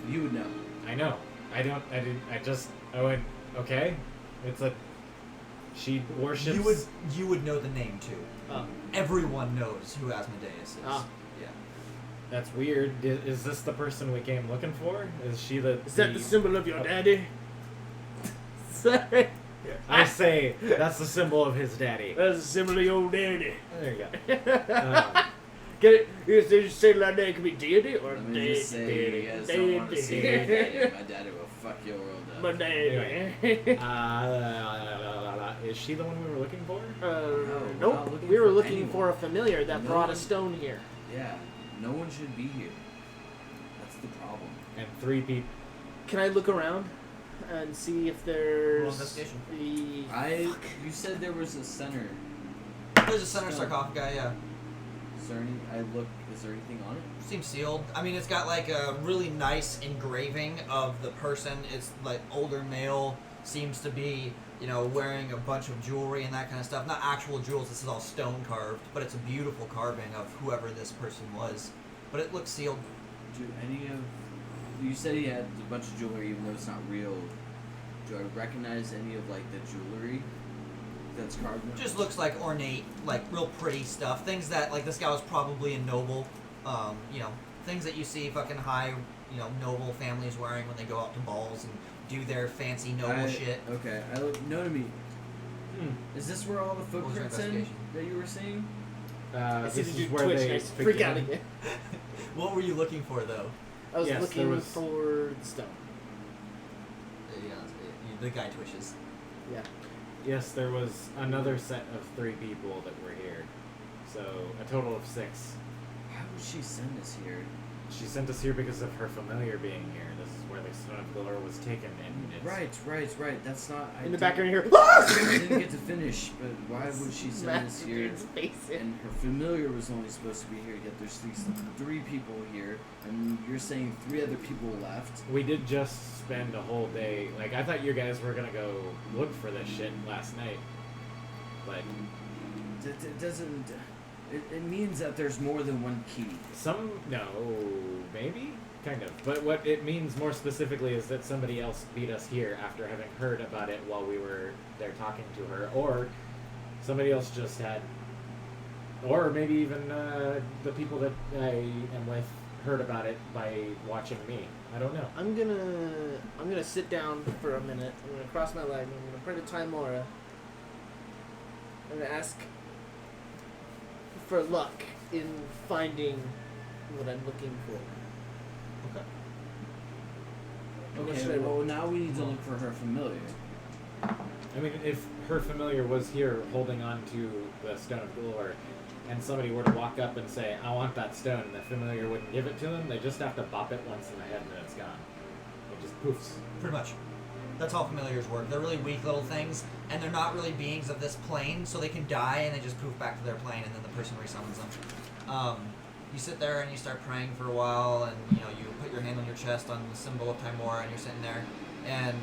You would know. I know. I went, okay. It's a. She worships. You would know the name too. Oh. Everyone knows who Asmodeus is. Ah. Yeah. That's weird. Is this the person we came looking for? Is she the... Is that the symbol of your daddy? Sorry. I say, that's the symbol of his daddy. That's the symbol of your daddy. There you go. Get it? Did you say that name could be deity or Let me just say, you guys don't want to see my daddy. My daddy will fuck your world up. My daddy. Is she the one we were looking for? we're not Nope. looking We were for looking anyone. for a familiar that No brought a one- stone here. Yeah, no one should be here. That's the problem. And 3 people. Can I look around and see if there's Roll investigation. You said there was a center. There's a center Stone. sarcophagi, yeah. Is there anything on it? Seems sealed. I mean, it's got like a really nice engraving of the person. It's like older male, seems to be, you know, wearing a bunch of jewelry and that kind of stuff. Not actual jewels, this is all stone carved, but it's a beautiful carving of whoever this person was. But it looks sealed. Do any of... You said he had a bunch of jewelry even though it's not real. Do I recognize any of, like, the jewelry that's carved in it? Just looks like ornate, like real pretty stuff. Things that, like, this guy was probably a noble. You know, things that you see fucking high, you know, noble families wearing when they go out to balls and do their fancy noble shit. Okay, I look... No to me. Is this where all the What was your footprints in investigation? that you were seeing? I This see is the dude where twitch they and I freak begin. out again. What were you looking for, though? I was Yes, there looking was- for the stone. The guy twitches. Yeah. Yes, there was another set of 3 people that were here. So, a total of 6. How would she send us here? She sent us here because of her familiar being here. This is where the Stone of Galore was taken, and it's... Right. That's not... In the background here. I didn't get to finish, but why would she send us here? And her familiar was only supposed to be here, yet there's these 3 people here, and you're saying 3 other people left. We did just spend a whole day... Like, I thought you guys were gonna go look for this shit last night. But It doesn't... It means that there's more than one key. no, maybe? Kind of. But what it means more specifically is that somebody else beat us here after having heard about it while we were there talking to her. Or somebody else just had... Or maybe even the people that I am with heard about it by watching me. I don't know. I'm gonna sit down for a minute. I'm gonna cross my leg. I'm gonna pray to Timora. I'm gonna ask for luck in finding what I'm looking for. What should I Okay, well roll? now we need to look for her familiar. I mean, if her familiar was here holding on to the Stone of Galore, and somebody were to walk up and say, I want that stone, and the familiar wouldn't give it to them, they just have to bop it once in the head and then it's gone. It just poofs. Pretty much. That's how familiars work. They're really weak little things, and they're not really beings of this plane, so they can die and they just poof back to their plane, and then the person resummons them. You sit there and you start praying for a while, and you know you put your hand on your chest on the symbol of Timora, and you're sitting there, and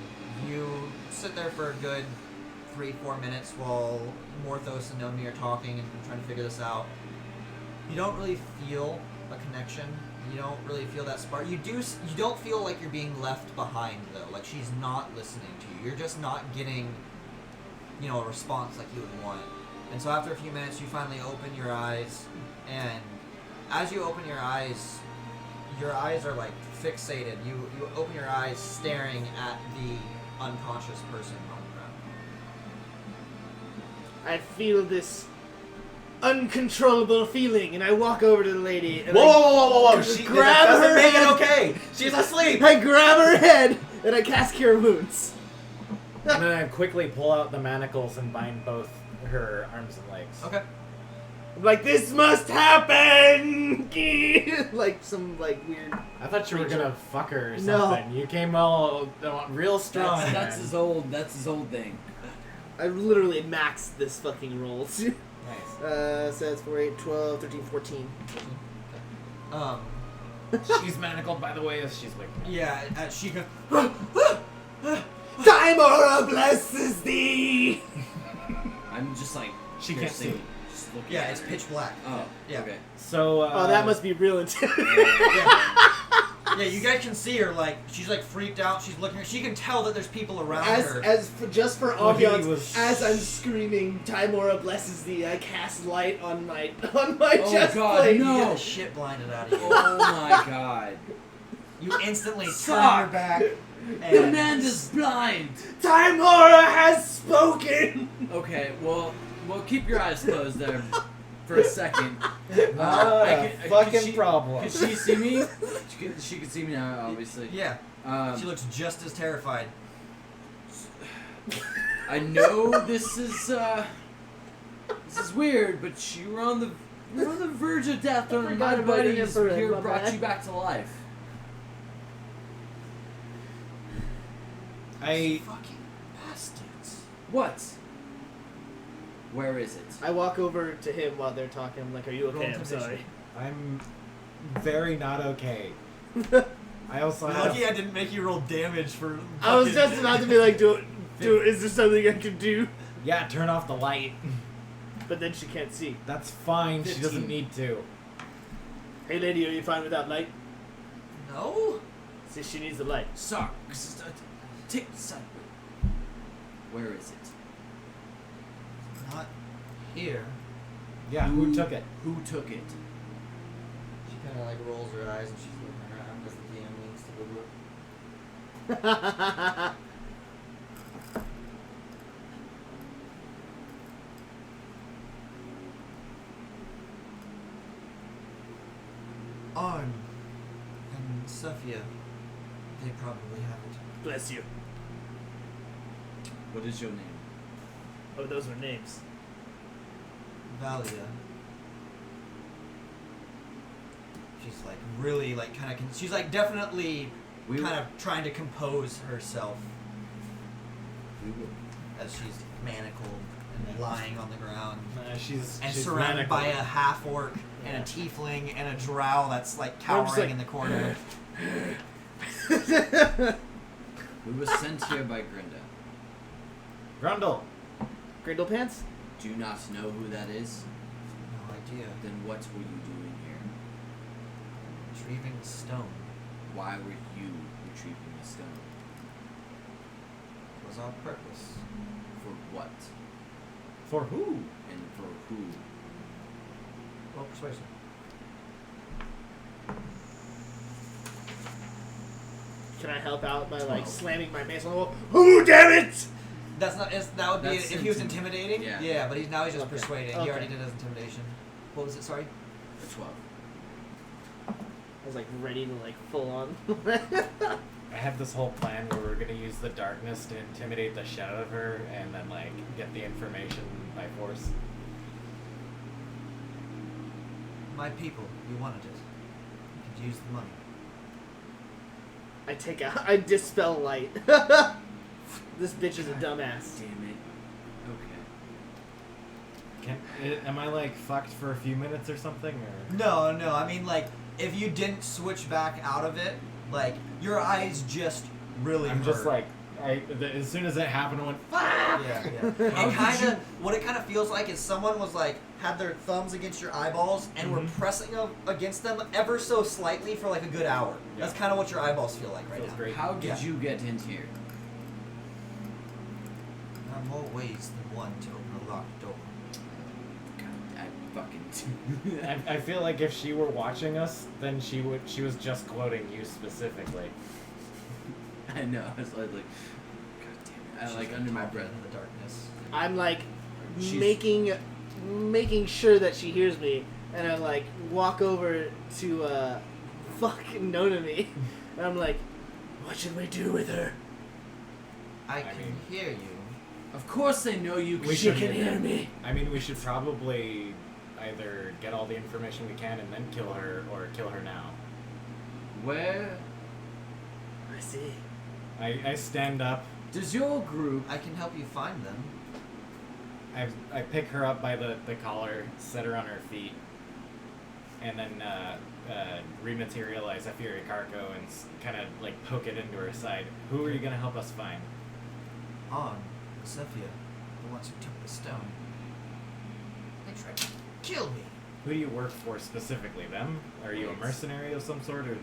you sit there for a good 3-4 minutes while Morthos and Nomi are talking and trying to figure this out. You don't really feel a connection. You don't really feel that spark. You don't feel like you're being left behind though. Like she's not listening to you. You're just not getting, you know, a response like you would want. And so after a few minutes, you finally open your eyes, and as you open your eyes are like fixated. You open your eyes staring at the unconscious person on the ground. I feel this uncontrollable feeling, and I walk over to the lady. And Whoa! Just She grab that doesn't her make head. it okay. She's asleep. I grab her head and I cast Cure Wounds. And then I quickly pull out the manacles and bind both her arms and legs. Okay. I'm like, this must happen! Like some weird. I thought you were Creature. gonna fuck her or No. something. You came all real strong. That's man. That's his old thing. I literally maxed this fucking roll. Nice. So it's 4, 8, 12, 13, 14. She's manacled, by the way, as she's waking up. Yeah, she goes, Timora blesses thee! I'm just like... She can't see. Just looking yeah, at it's her. pitch black. Oh, Yeah. okay. So, Oh, that must be real intense. Yeah. Yeah, you guys can see her, like, she's, like, freaked out. She's looking, she can tell that there's people around her. Just for Well, he ambiance, was- as I'm screaming, Timora blesses thee. I cast light on my Oh, chest God, plate. You no. get the shit blinded out of you. Oh my god. You instantly turn Suck. your back. The And man is blind. Timora has spoken. Okay, well, keep your eyes closed there for a second. Not a fucking problem. Can she see me? She can see me now, obviously. yeah, Um, she looks just as terrified. I know this is weird, but you were on the verge of death when forgot my about buddies your infrared, here my brought bad. you back to life. Fucking bastards. What? Where is it? I walk over to him while they're talking. I'm like, "Are you Roll okay? I'm intimidation. sorry." I'm very not okay. I also have. Lucky I didn't make you roll damage for. I was fucking- just about to be like, "Do is there something I can do?" Yeah, turn off the light. But then she can't see. That's fine. She 15. doesn't need to. Hey, lady, are you fine without light? No. See, she needs the light. Sorry. Take the side. Where is it? Not here. Yeah, who took it? Who took it? She kind of like rolls her eyes and she's looking around as the DM leans to the book. Arn and Sophia, they probably have it. Bless you. What is your name? Oh, those were names. Valia. She's like really like kind of. She's like definitely We kind of trying to compose herself We will. as she's manacled and lying on the ground She's and she's surrounded by a manacled. half orc and Yeah. a tiefling and a drow that's like I'm just cowering like- in the corner. We were sent here by Grinda. Grundle. Grindle pants? Do you not know who that is? No idea. Then what were you doing here? Retrieving the stone Why were you retrieving the stone? was our purpose. For what? For who? And for who? Well, persuasion. Can I help out by like 12. slamming my mace on the wall? Who, damn it! That's not. That would be That's if he was intim- intimidating. yeah. But now he's just Okay. persuading. Okay. He already did his intimidation. What was it? Sorry. The 12. I was like ready to like full on. I have this whole plan where we're gonna use the darkness to intimidate the shit out of her, and then like get the information by force. My people, you wanted it. You could use the money. I dispel light. This bitch is a dumbass. Damn it. Okay. Am I like fucked for a few minutes or something, or? No. I mean, like, if you didn't switch back out of it, like, your eyes just really I'm hurt. just like, as soon as it happened, I went. Yeah. How It did kind you- of, what it kind of feels like is someone was like, had their thumbs against your eyeballs and were pressing against them ever so slightly for like a good hour. That's Yeah. kind of what your eyeballs feel like right Feels now. great. How did Yeah. you get in here? There are more ways than one to open a locked door. God, I fucking. I feel like if she were watching us, then she was just quoting you specifically. I know. I was like, God damn it. I She's like under my talking breath. in the darkness. I'm like She's- making sure that she hears me, and I like walk over to fucking Nonami, and I'm like, what should we do with her? I I can mean- hear you. Of course they know you. We She should- can hear me. I mean, we should probably either get all the information we can and then kill her, or kill her now. Where I see. I stand up. does your group? I can help you find them. I pick her up by the collar, set her on her feet, and then rematerialize a Fury Cargo and kind of like poke it into her side. Who are you gonna help us find? On Sophia, the ones who took the stone. They tried to kill me. Who do you work for specifically? Them? Are you a Yes. mercenary of some sort, or?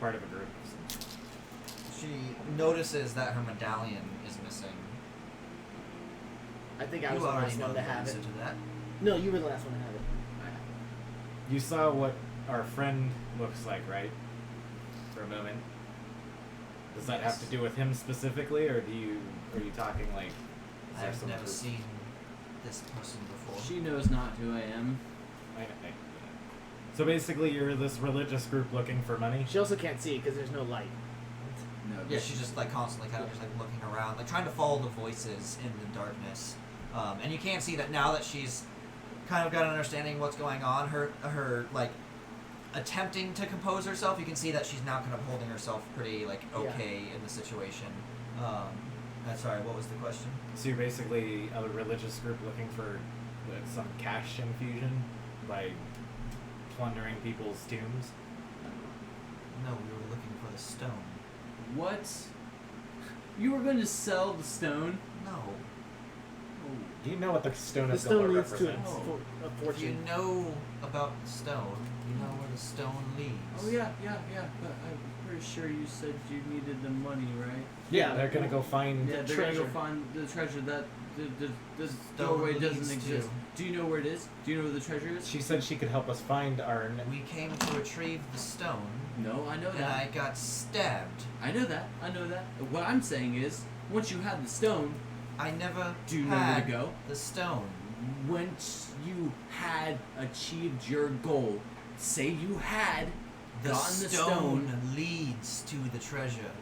part of a group. She notices that her medallion is missing. I think I was You the already last know one the to have answer it. to that. No, you were the last one to have it. You saw what our friend looks like, right? For a moment. Does that have to Yes. do with him specifically, or are you talking like? is there I've some never group- seen this person before. She knows not who I am. So basically, you're this religious group looking for money. She also can't see because there's no light. No. Yeah, she's just like constantly kind of just like looking around, like trying to follow the voices in the darkness. And you can see that now that she's kind of got an understanding of what's going on, her like attempting to compose herself, you can see that she's now kind of holding herself pretty like okay in the situation. Sorry, what was the question? So you're basically a religious group looking for some cash infusion by plundering people's tombs. No, we were looking for the stone. What? You were going to sell the stone? No. Do you know what the stone The is going stone to leads to represent? a If you fortune. know about the stone, you know where the stone leads. Oh yeah. But I'm pretty sure you said you needed the money, right? Yeah, they're gonna go find Yeah, the they're gonna treasure. go find the treasure that the Stone doorway leads doesn't to. exist. Do you know where it is? Do you know where the treasure is? She said she could help us find our. We came to retrieve the stone, No, I know and that. I got stabbed. I know that. What I'm saying is, once you had the stone, I never do you know where had to go? the stone. Once you had achieved your goal, say you had The gotten the stone leads to the treasure.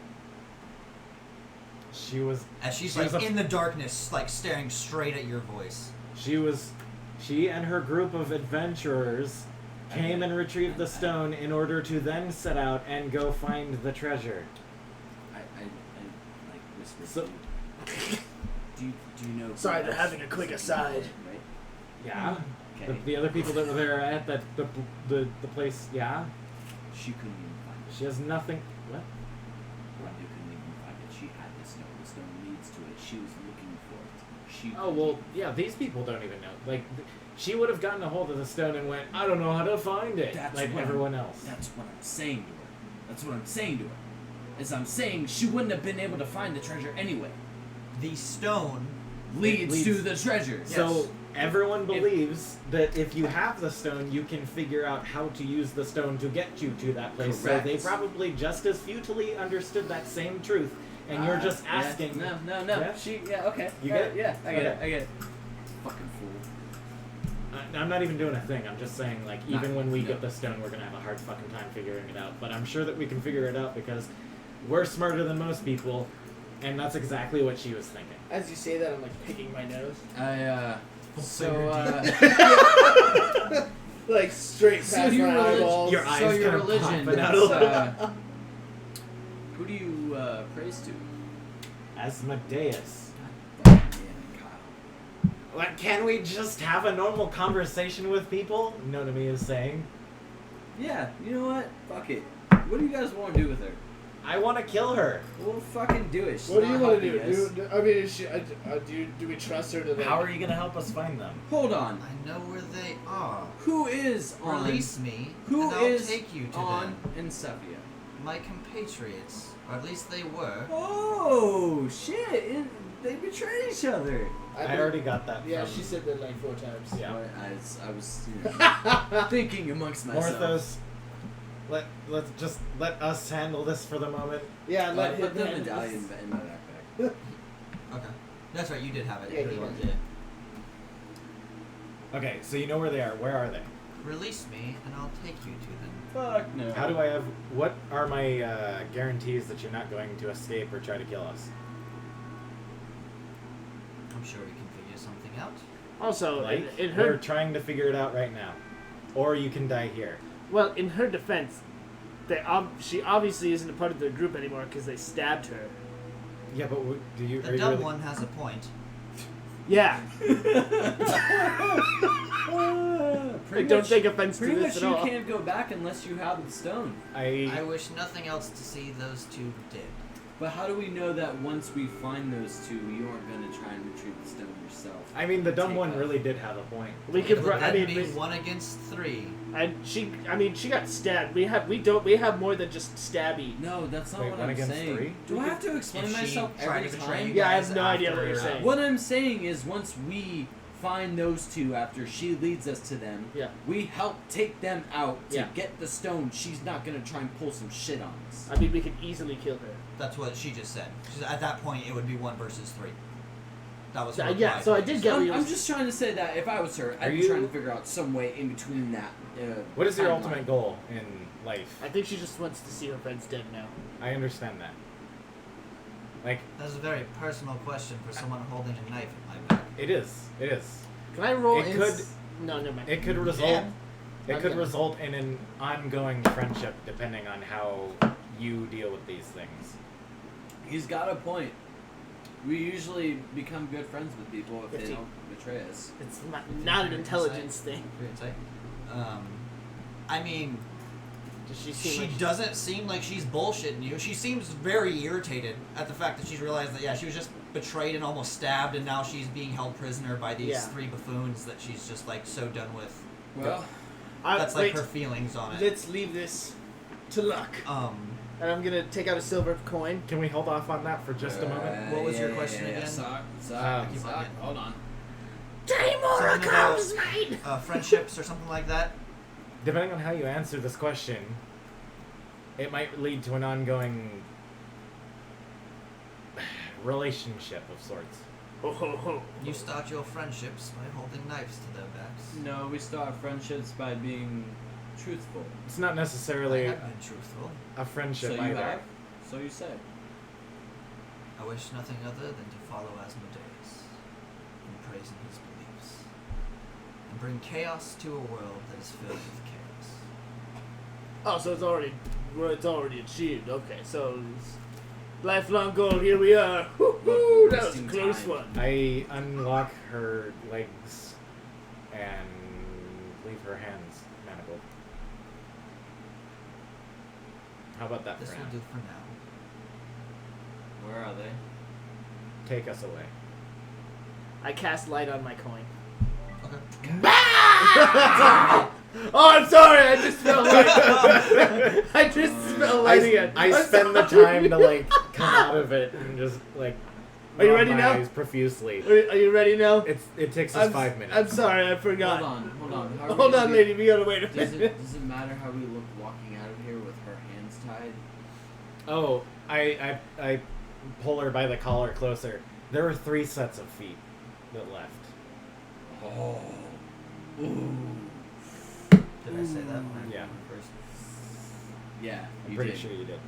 She was. As she's She was like a- in the darkness, like staring straight at your voice. She and her group of adventurers came and retrieved the stone in order to then set out and go find the treasure. I like whispered. So- to you. Do you know? Sorry, who they're else having a quick is aside. involved, Right. Yeah. Okay. The other people that were there at the place. Yeah. She couldn't even find it. She has nothing. What? Randy couldn't even find it. She had the stone. The stone leads to it. She was looking for it. She. Oh well, yeah. These people don't even know. Like, she would have gotten a hold of the stone and went, "I don't know how to find it," That's like what everyone else. That's what I'm saying to her. That's what I'm saying to her. Is I'm saying she wouldn't have been able to find the treasure anyway. The stone. Leads to the treasure. So everyone believes that if you have the stone, you can figure out how to use the stone to get you to that place. Correct. So they probably just as futilely understood that same truth, and you're just Yeah. asking. No. Yeah? Okay. You get it? Yeah, I get it. Okay. I get it. Fucking fool. I'm not even doing a thing. I'm just saying, like, even when we No. get the stone, we're gonna have a hard fucking time figuring it out. But I'm sure that we can figure it out because we're smarter than most people, and that's exactly what she was thinking. As you say that, I'm like picking my nose. Like straight So past your my religion, eyeballs. Your eyes so your kinda religion, popping out. is, who do you praise to? Asmodeus. Damn, Kyle. Like, can we just have a normal conversation with people? Nonami is saying. Yeah, you know what? Fuck it. What do you guys want to do with her? I want to kill her. We'll fucking do it. She's What do you not want to helping do? us. I mean, is she, do we trust her to? Like, How are you gonna help us find them? Hold on. I know where they are. Who is on? Release me, Who and I'll is take you to on them. in Sepia? My compatriots, or at least they were. Oh shit! They betrayed each other. I already got that. Yeah, from she said that like 4 times. Yeah. I was you know, thinking amongst myself. Morthos. Let us handle this for the moment. Yeah, let him put the handle medallion this. in my backpack. Okay. That's right, you did have it. Yeah, Pretty he well did. did. Okay, so you know where they are. Where are they? Release me, and I'll take you to them. Fuck no. How do I have? What are my guarantees that you're not going to escape or try to kill us? I'm sure we can figure something out. Also, Like, in we're her trying to figure it out right now, or you can die here. well, in her defense, she obviously isn't a part of the group anymore because they stabbed her. Yeah, but do you? The are you dumb really- one has a point. Yeah, Pretty don't much- take offense to Pretty this much at you all. can't go back unless you have the stone. I wish nothing else to see those two dead. But how do we know that once we find those two, you aren't going to try and retrieve the stone yourself? I mean, the dumb Take one off. really did have a point. We It could. would I then mean, be 1 against 3. and she got stabbed. We have more than just stabby. No, that's not Wait, what 1 I'm against saying. 3? Do I have to explain If she myself tried every to betray time? you Yeah, I have guys no idea what after, you're saying. What I'm saying is, once we find those two after she leads us to them, Yeah. we help take them out to Yeah. get the stone. She's not gonna try and pull some shit on us. I mean, we could easily kill her. That's what she just said. She said at that point it would be 1 versus 3. That was her Yeah, reply. so I did get what you I'm were just trying to say that if I was her, I'd Are be trying you- to figure out some way in between that. What is your timeline. ultimate goal in life? I think she just wants to see her friends dead now. I understand that. Like, That's a very personal question for someone holding a knife in my back. it is. It is. Can I roll? It could- No, never mind. It could result. can. It could Okay. result in an ongoing friendship, depending on how you deal with these things. He's got a point. We usually become good friends with people if 15. they don't betray us. It's not an intelligence thing. Your insight. I mean, Does she seem she like doesn't seem like she's bullshitting you. She seems very irritated at the fact that she's realized that, yeah, she was just betrayed and almost stabbed, and now she's being held prisoner by these Yeah. 3 buffoons that she's just, like, so done with. Well, That's, like, wait, her feelings on it. let's leave this to luck. And I'm gonna take out a silver coin. Can we hold off on that for just a moment? What was your question again? Sock, Um, sock. Hold on. Daimora Something about- comes, mate! Friendships or something like that? Depending on how you answer this question, it might lead to an ongoing relationship of sorts. Ho ho ho. You start your friendships by holding knives to their backs. No, we start friendships by being truthful. It's not I necessarily have been truthful. a friendship So you either. have? So you say. I wish nothing other than to follow Asmodeus in praising his beliefs and bring chaos to a world that is filled with chaos. Oh, so it's already achieved. Okay, so it's lifelong goal. Here we are. Woo-hoo, that was a Wasting close time. one. I unlock her legs and leave her hands manacled. How about that This for will now? do for now. Where are they? Take us away. I cast light on my coin. Okay. Oh, I'm sorry. I just smelled light. I just smelled light again. I I'm spend the sorry. time to like come out of it and just like. Are you rub ready my now? eyes profusely. Are you ready now? It takes us I'm, 5 minutes. I'm sorry, I forgot. Hold on. How are we Hold gonna on, be- lady. We gotta wait a Does minute. it matter how we look walking out of here with her hands tied? Oh, I pull her by the collar closer. There are 3 sets of feet that left. Oh. Ooh. Did I say that when I Yeah. first? Yeah, I'm you pretty did. sure you did.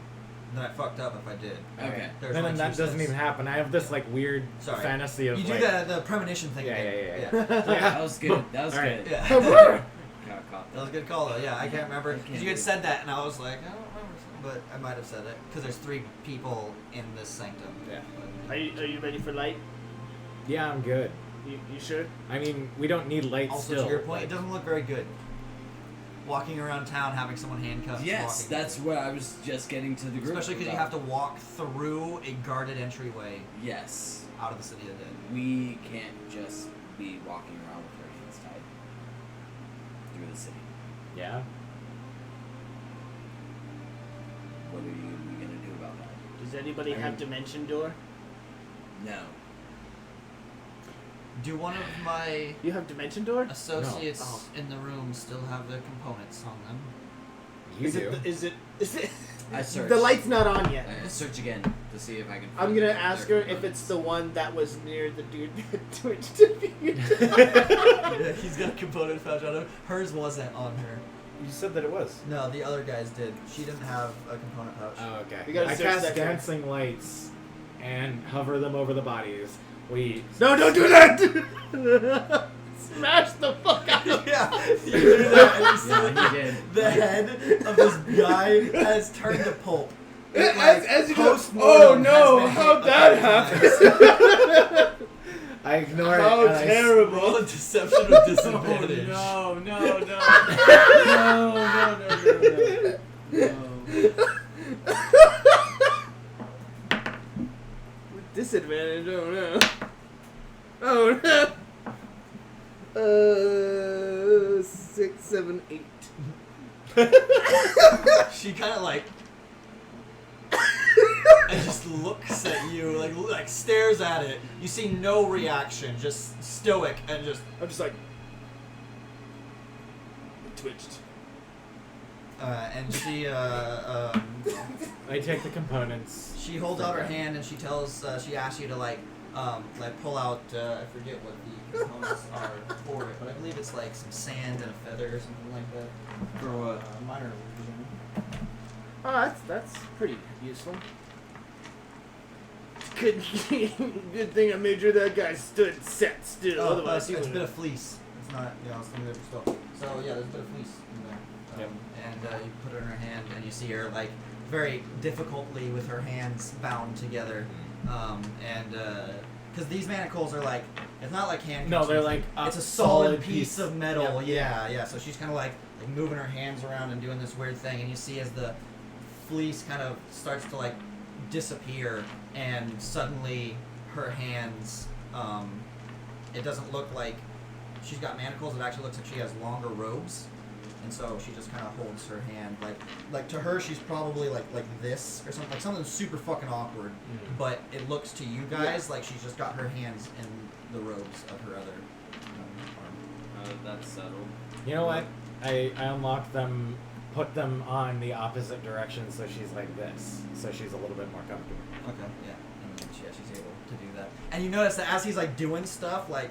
Then I fucked up if I did. Okay. There's And my then 2 that doesn't cents. even happen. I have this like weird Sorry. fantasy of You do like, the premonition thing Yeah, again. yeah. That was good. That was Alright. good. Yeah. Got caught That was a good call though. Yeah, I can't remember I can't because you do had it. said that and I was like, I don't remember, but I might have said it because there's 3 people in this sanctum. Yeah. Are you ready for light? Yeah, I'm good. You sure? I mean, we don't need light Also, still. to your point, like- it doesn't look very good. Walking around town, having someone handcuffed. Yes, walking. that's what I was just getting to the group. Especially because you have to walk through a guarded entryway Yes. out of the city of the dead. We can't just be walking around with our hands tied through the city. Yeah. What are we gonna do about that? Does anybody I have mean- dimension door? No. Do one of my You have dimension door? associates No. Oh. in the room still have the components on them? You is do. Is it? I searched. The light's not on yet. I search again to see if I can. I'm find gonna their ask her if components. it's the one that was near the dude twitch defeat. Yeah, he's got a component pouch on him. Hers wasn't on her. You said that it was. No, the other guys did. She didn't have a component pouch. Oh, okay. We gotta I search cast that guy. dancing lights and hover them over the bodies. We No, don't do that! Smash the fuck out of Yeah, you do that and you see Yeah, you did. the head of this guy has turned to pulp. It, As you go, post-mortem oh no, has been how'd hit that a couple happen? I ignore it. How and I s- terrible. Roll a deception with disadvantage. No, no, no, no, no, no, no, no, no. Disadvantage. Oh no. Oh no. 6, 7, 8. She kind of like and just looks at you, like stares at it. You see no reaction, just stoic and just. I'm just like twitched. And she I take the components. she holds out her hand and she tells she asks you to like pull out I forget what the components are for it, but I believe it's like some sand and a feather or something like that. For what? Minor illusion. Oh, that's pretty useful. Good, good thing I made sure that guy stood set still. Oh, Otherwise, he it's a would bit of fleece. It's not, it's something different stuff. So yeah, there's a bit of fleece in there. Yep. And you put it in her hand, and you see her like very difficultly with her hands bound together, and because these manacles are like, it's not like handcuffs. No, they're like it's a solid piece of metal. Yeah. So she's kind of like moving her hands around and doing this weird thing, and you see as the fleece kind of starts to like disappear, and suddenly her hands, it doesn't look like she's got manacles. It actually looks like she has longer robes, and so she just kind of holds her hand like to her she's probably like this or something, like something super fucking awkward. But it looks to you guys like she's just got her hands in the robes of her other arm. That's settled. You know what? I unlocked them, put them on the opposite direction, so she's like this, so she's a little bit more comfortable. Okay, yeah, and then she's able to do that. And you notice that as he's like doing stuff, like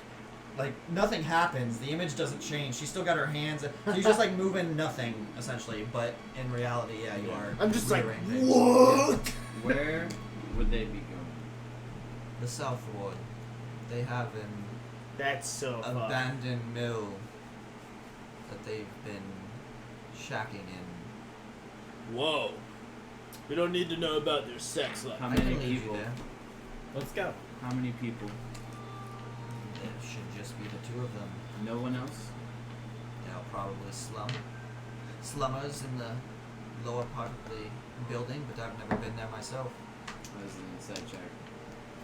nothing happens. The image doesn't change. She's still got her hands. So he's just like moving nothing essentially. But in reality, yeah, you are. I'm just like, rearranging. what? Where would they be going? The Southwood. They have an That's so fun. abandoned mill that they've been shacking in. Whoa. We don't need to know about their sex life. How I many can lead you people? there. Let's go. How many people? It should just be the two of them. No one else? Probably slummers in the lower part of the building, but I've never been there myself. That was an inside check.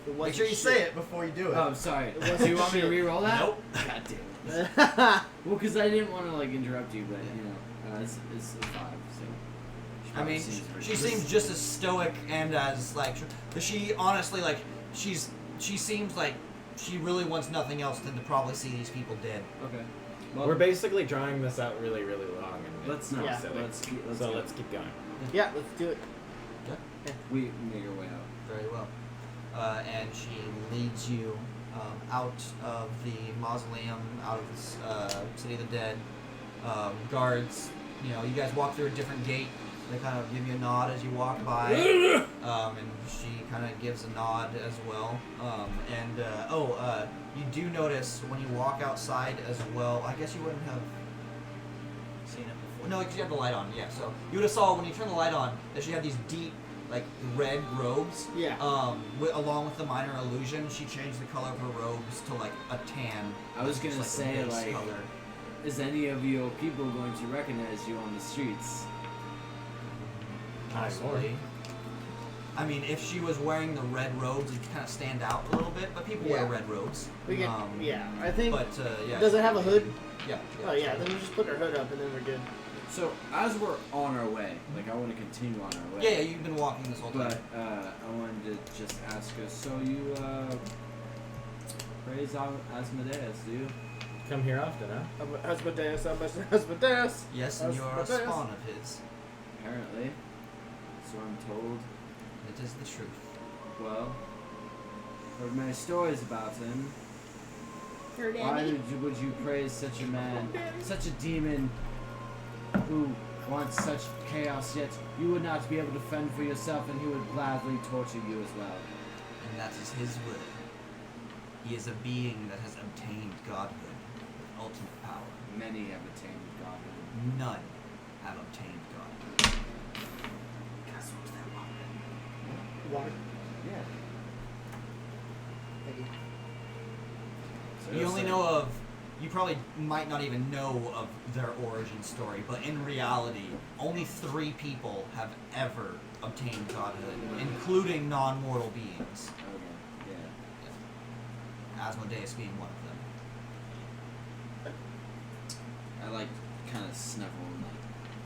It Make wasn't sure you shit. say it before you do it. Oh, sorry. It wasn't Do you want me to shit. re-roll that? Nope. God damn it. Well, because I didn't want to like interrupt you, but you know, it's a 5. So. She I probably mean, seems she pretty- seems just as stoic and as like, but she honestly like she seems like she really wants nothing else than to probably see these people dead. Okay. Well, We're basically drawing this out really, really long, and let's it's not. Yeah. silly. Let's keep Let's keep going. Yeah, let's do it. We make our way out. Very well. And she leads you out of the mausoleum, out of this City of the Dead. Guards, you know, you guys walk through a different gate. They kind of give you a nod as you walk by, and she kind of gives a nod as well. You do notice when you walk outside as well. I guess you wouldn't have seen it before. No, because you have the light on. Yeah, so you would have saw when you turn the light on that she had these deep, like red robes. Yeah. Along with the minor illusion, she changed the color of her robes to like a tan. I was Just gonna like a say, base like, color. is any of your people going to recognize you on the streets? Possibly. I mean, if she was wearing the red robes, it'd kind of stand out a little bit. But people wear Yeah. red robes. We can, yeah, I think. But yeah. Does it have a hood? Yeah. Oh yeah, then we just put our hood up and then we're good. So as we're on our way, like I want to continue on our way. Yeah, you've been walking this whole time. But I wanted to just ask us. So you praise Asmodeus, do you? Come here often, huh? Asmodeus. Yes, and you are a Asmodeus. spawn of his. Apparently. So I'm told. It is the truth. Well, heard many stories about him. Heard Why any? would you praise such a man, such a demon, who wants such chaos, yet you would not be able to fend for yourself, and he would gladly torture you as well? And that is his will. He is a being that has obtained godhood with ultimate power. Many have attained godhood. None have obtained godhood. Guess what's that one? Water. Yeah. Thank you. So You only so- know of, you probably might not even know of their origin story, but in reality, only 3 people have ever obtained godhood, including non-mortal beings. Okay. Asmodeus being one of them. I like kind of snuffle and like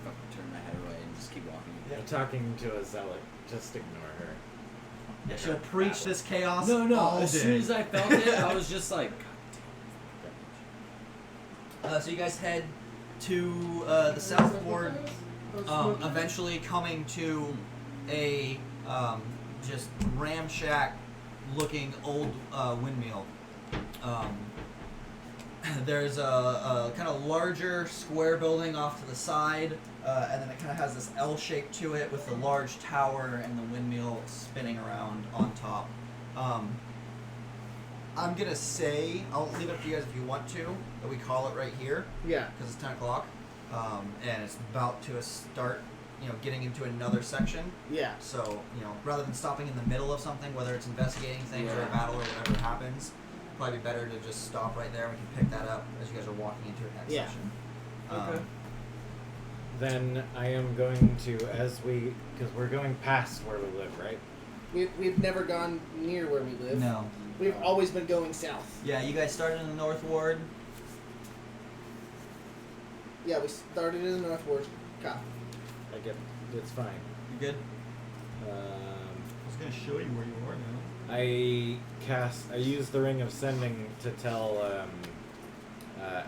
fucking turn my head away and just keep walking. You're talking to a zealot. Just ignore her. Yeah, she'll preach this chaos No. all As day. soon as I felt it, I was just like, So you guys head to the southward, eventually coming to a just ramshack-looking old windmill. There's a kind of larger square building off to the side, and then it kind of has this L shape to it with the large tower and the windmill spinning around on top. I'm gonna say, I'll leave it up to you guys if you want to, that we call it right here, Yeah. because it's 10 o'clock, and it's about to start, getting into another section. Yeah. So, rather than stopping in the middle of something, whether it's investigating things or a Yeah. battle or whatever happens, probably be better to just stop right there. We can pick that up as you guys are walking into it next Yeah. session. Okay. Then I am going to, because we're going past where we live, right? We've never gone near where we live. No. We've always been going south. Yeah, you guys started in the North Ward. Yeah, we started in the North Ward. Cop. It's fine. You good? Um, I was gonna show you where you are now. I use the Ring of Sending to tell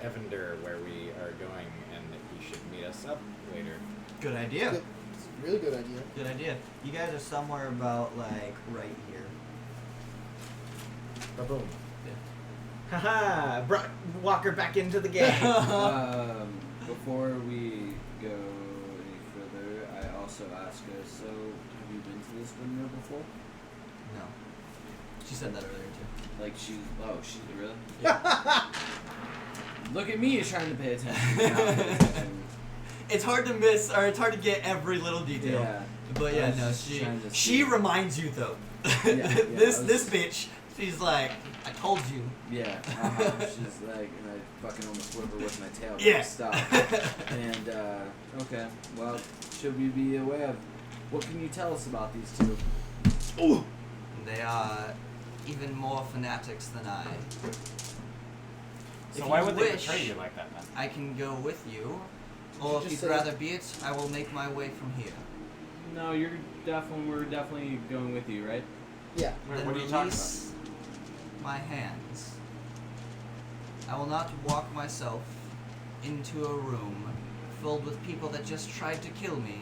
Evander where we are going and that he should meet us up later. Good idea. Good. It's a really good idea. Good idea. You guys are somewhere about like right here. Ba-boom. Haha! Brought Walker back into the game. before we go any further, I also ask her, so have you been to this windmill before? No. She said that earlier too. Like she's really? Look at me, you're trying to pay attention. It's hard to miss, or it's hard to get every little detail. Yeah. But I yeah, was no, just trying to she see. reminds you though. Yeah, This bitch, she's like, I told you. Yeah, she's like, and I fucking almost whip her with my tail. But Yeah. I stopped. And, okay, well, should we be aware of, what can you tell us about these two? Ooh. They are even more fanatics than I. So If why you would they wish, betray you like that then? I can go with you, or if Just you'd say- rather be it, I will make my way from here. No, we're definitely going with you, right? Yeah. Wait, Then what are you talking release my hands. I will not walk myself into a room filled with people that just tried to kill me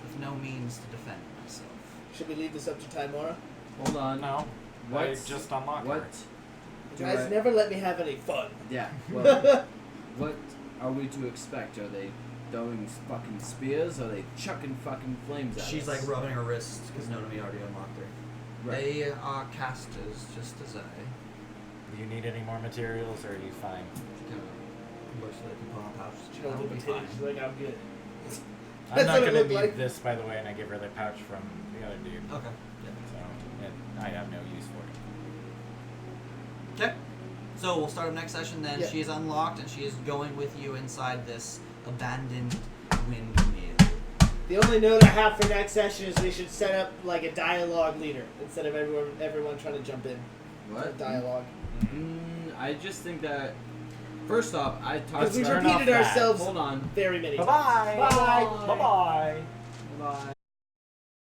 with no means to defend myself. Should we leave this up to Timora? Hold on. No. I What's- just unlocked What? her. You do guys I- never let me have any fun. Yeah, well, what are we to expect? Are they throwing fucking spears? Or are they chucking fucking flames at She's us? like rubbing her wrist because Nonami already unlocked her. Right. They are casters, just as I. Do you need any more materials, or are you fine? Most of the component pouch. She don't I'll look be at fine. She's like, I'm good. I'm That's not what it gonna looked need like. this, by the way, and I give her the pouch from the other dude. Okay. So I have no use for it. Okay. So we'll start up next session then. Yeah. She is unlocked and she is going with you inside this abandoned windmill. The only note I have for next session is we should set up like a dialogue leader instead of everyone trying to jump in. What? Dialogue. I just think that, first off, I talked Because we've turn repeated off that. ourselves Hold on. very many Bye-bye. times. Bye. Bye-bye. Bye.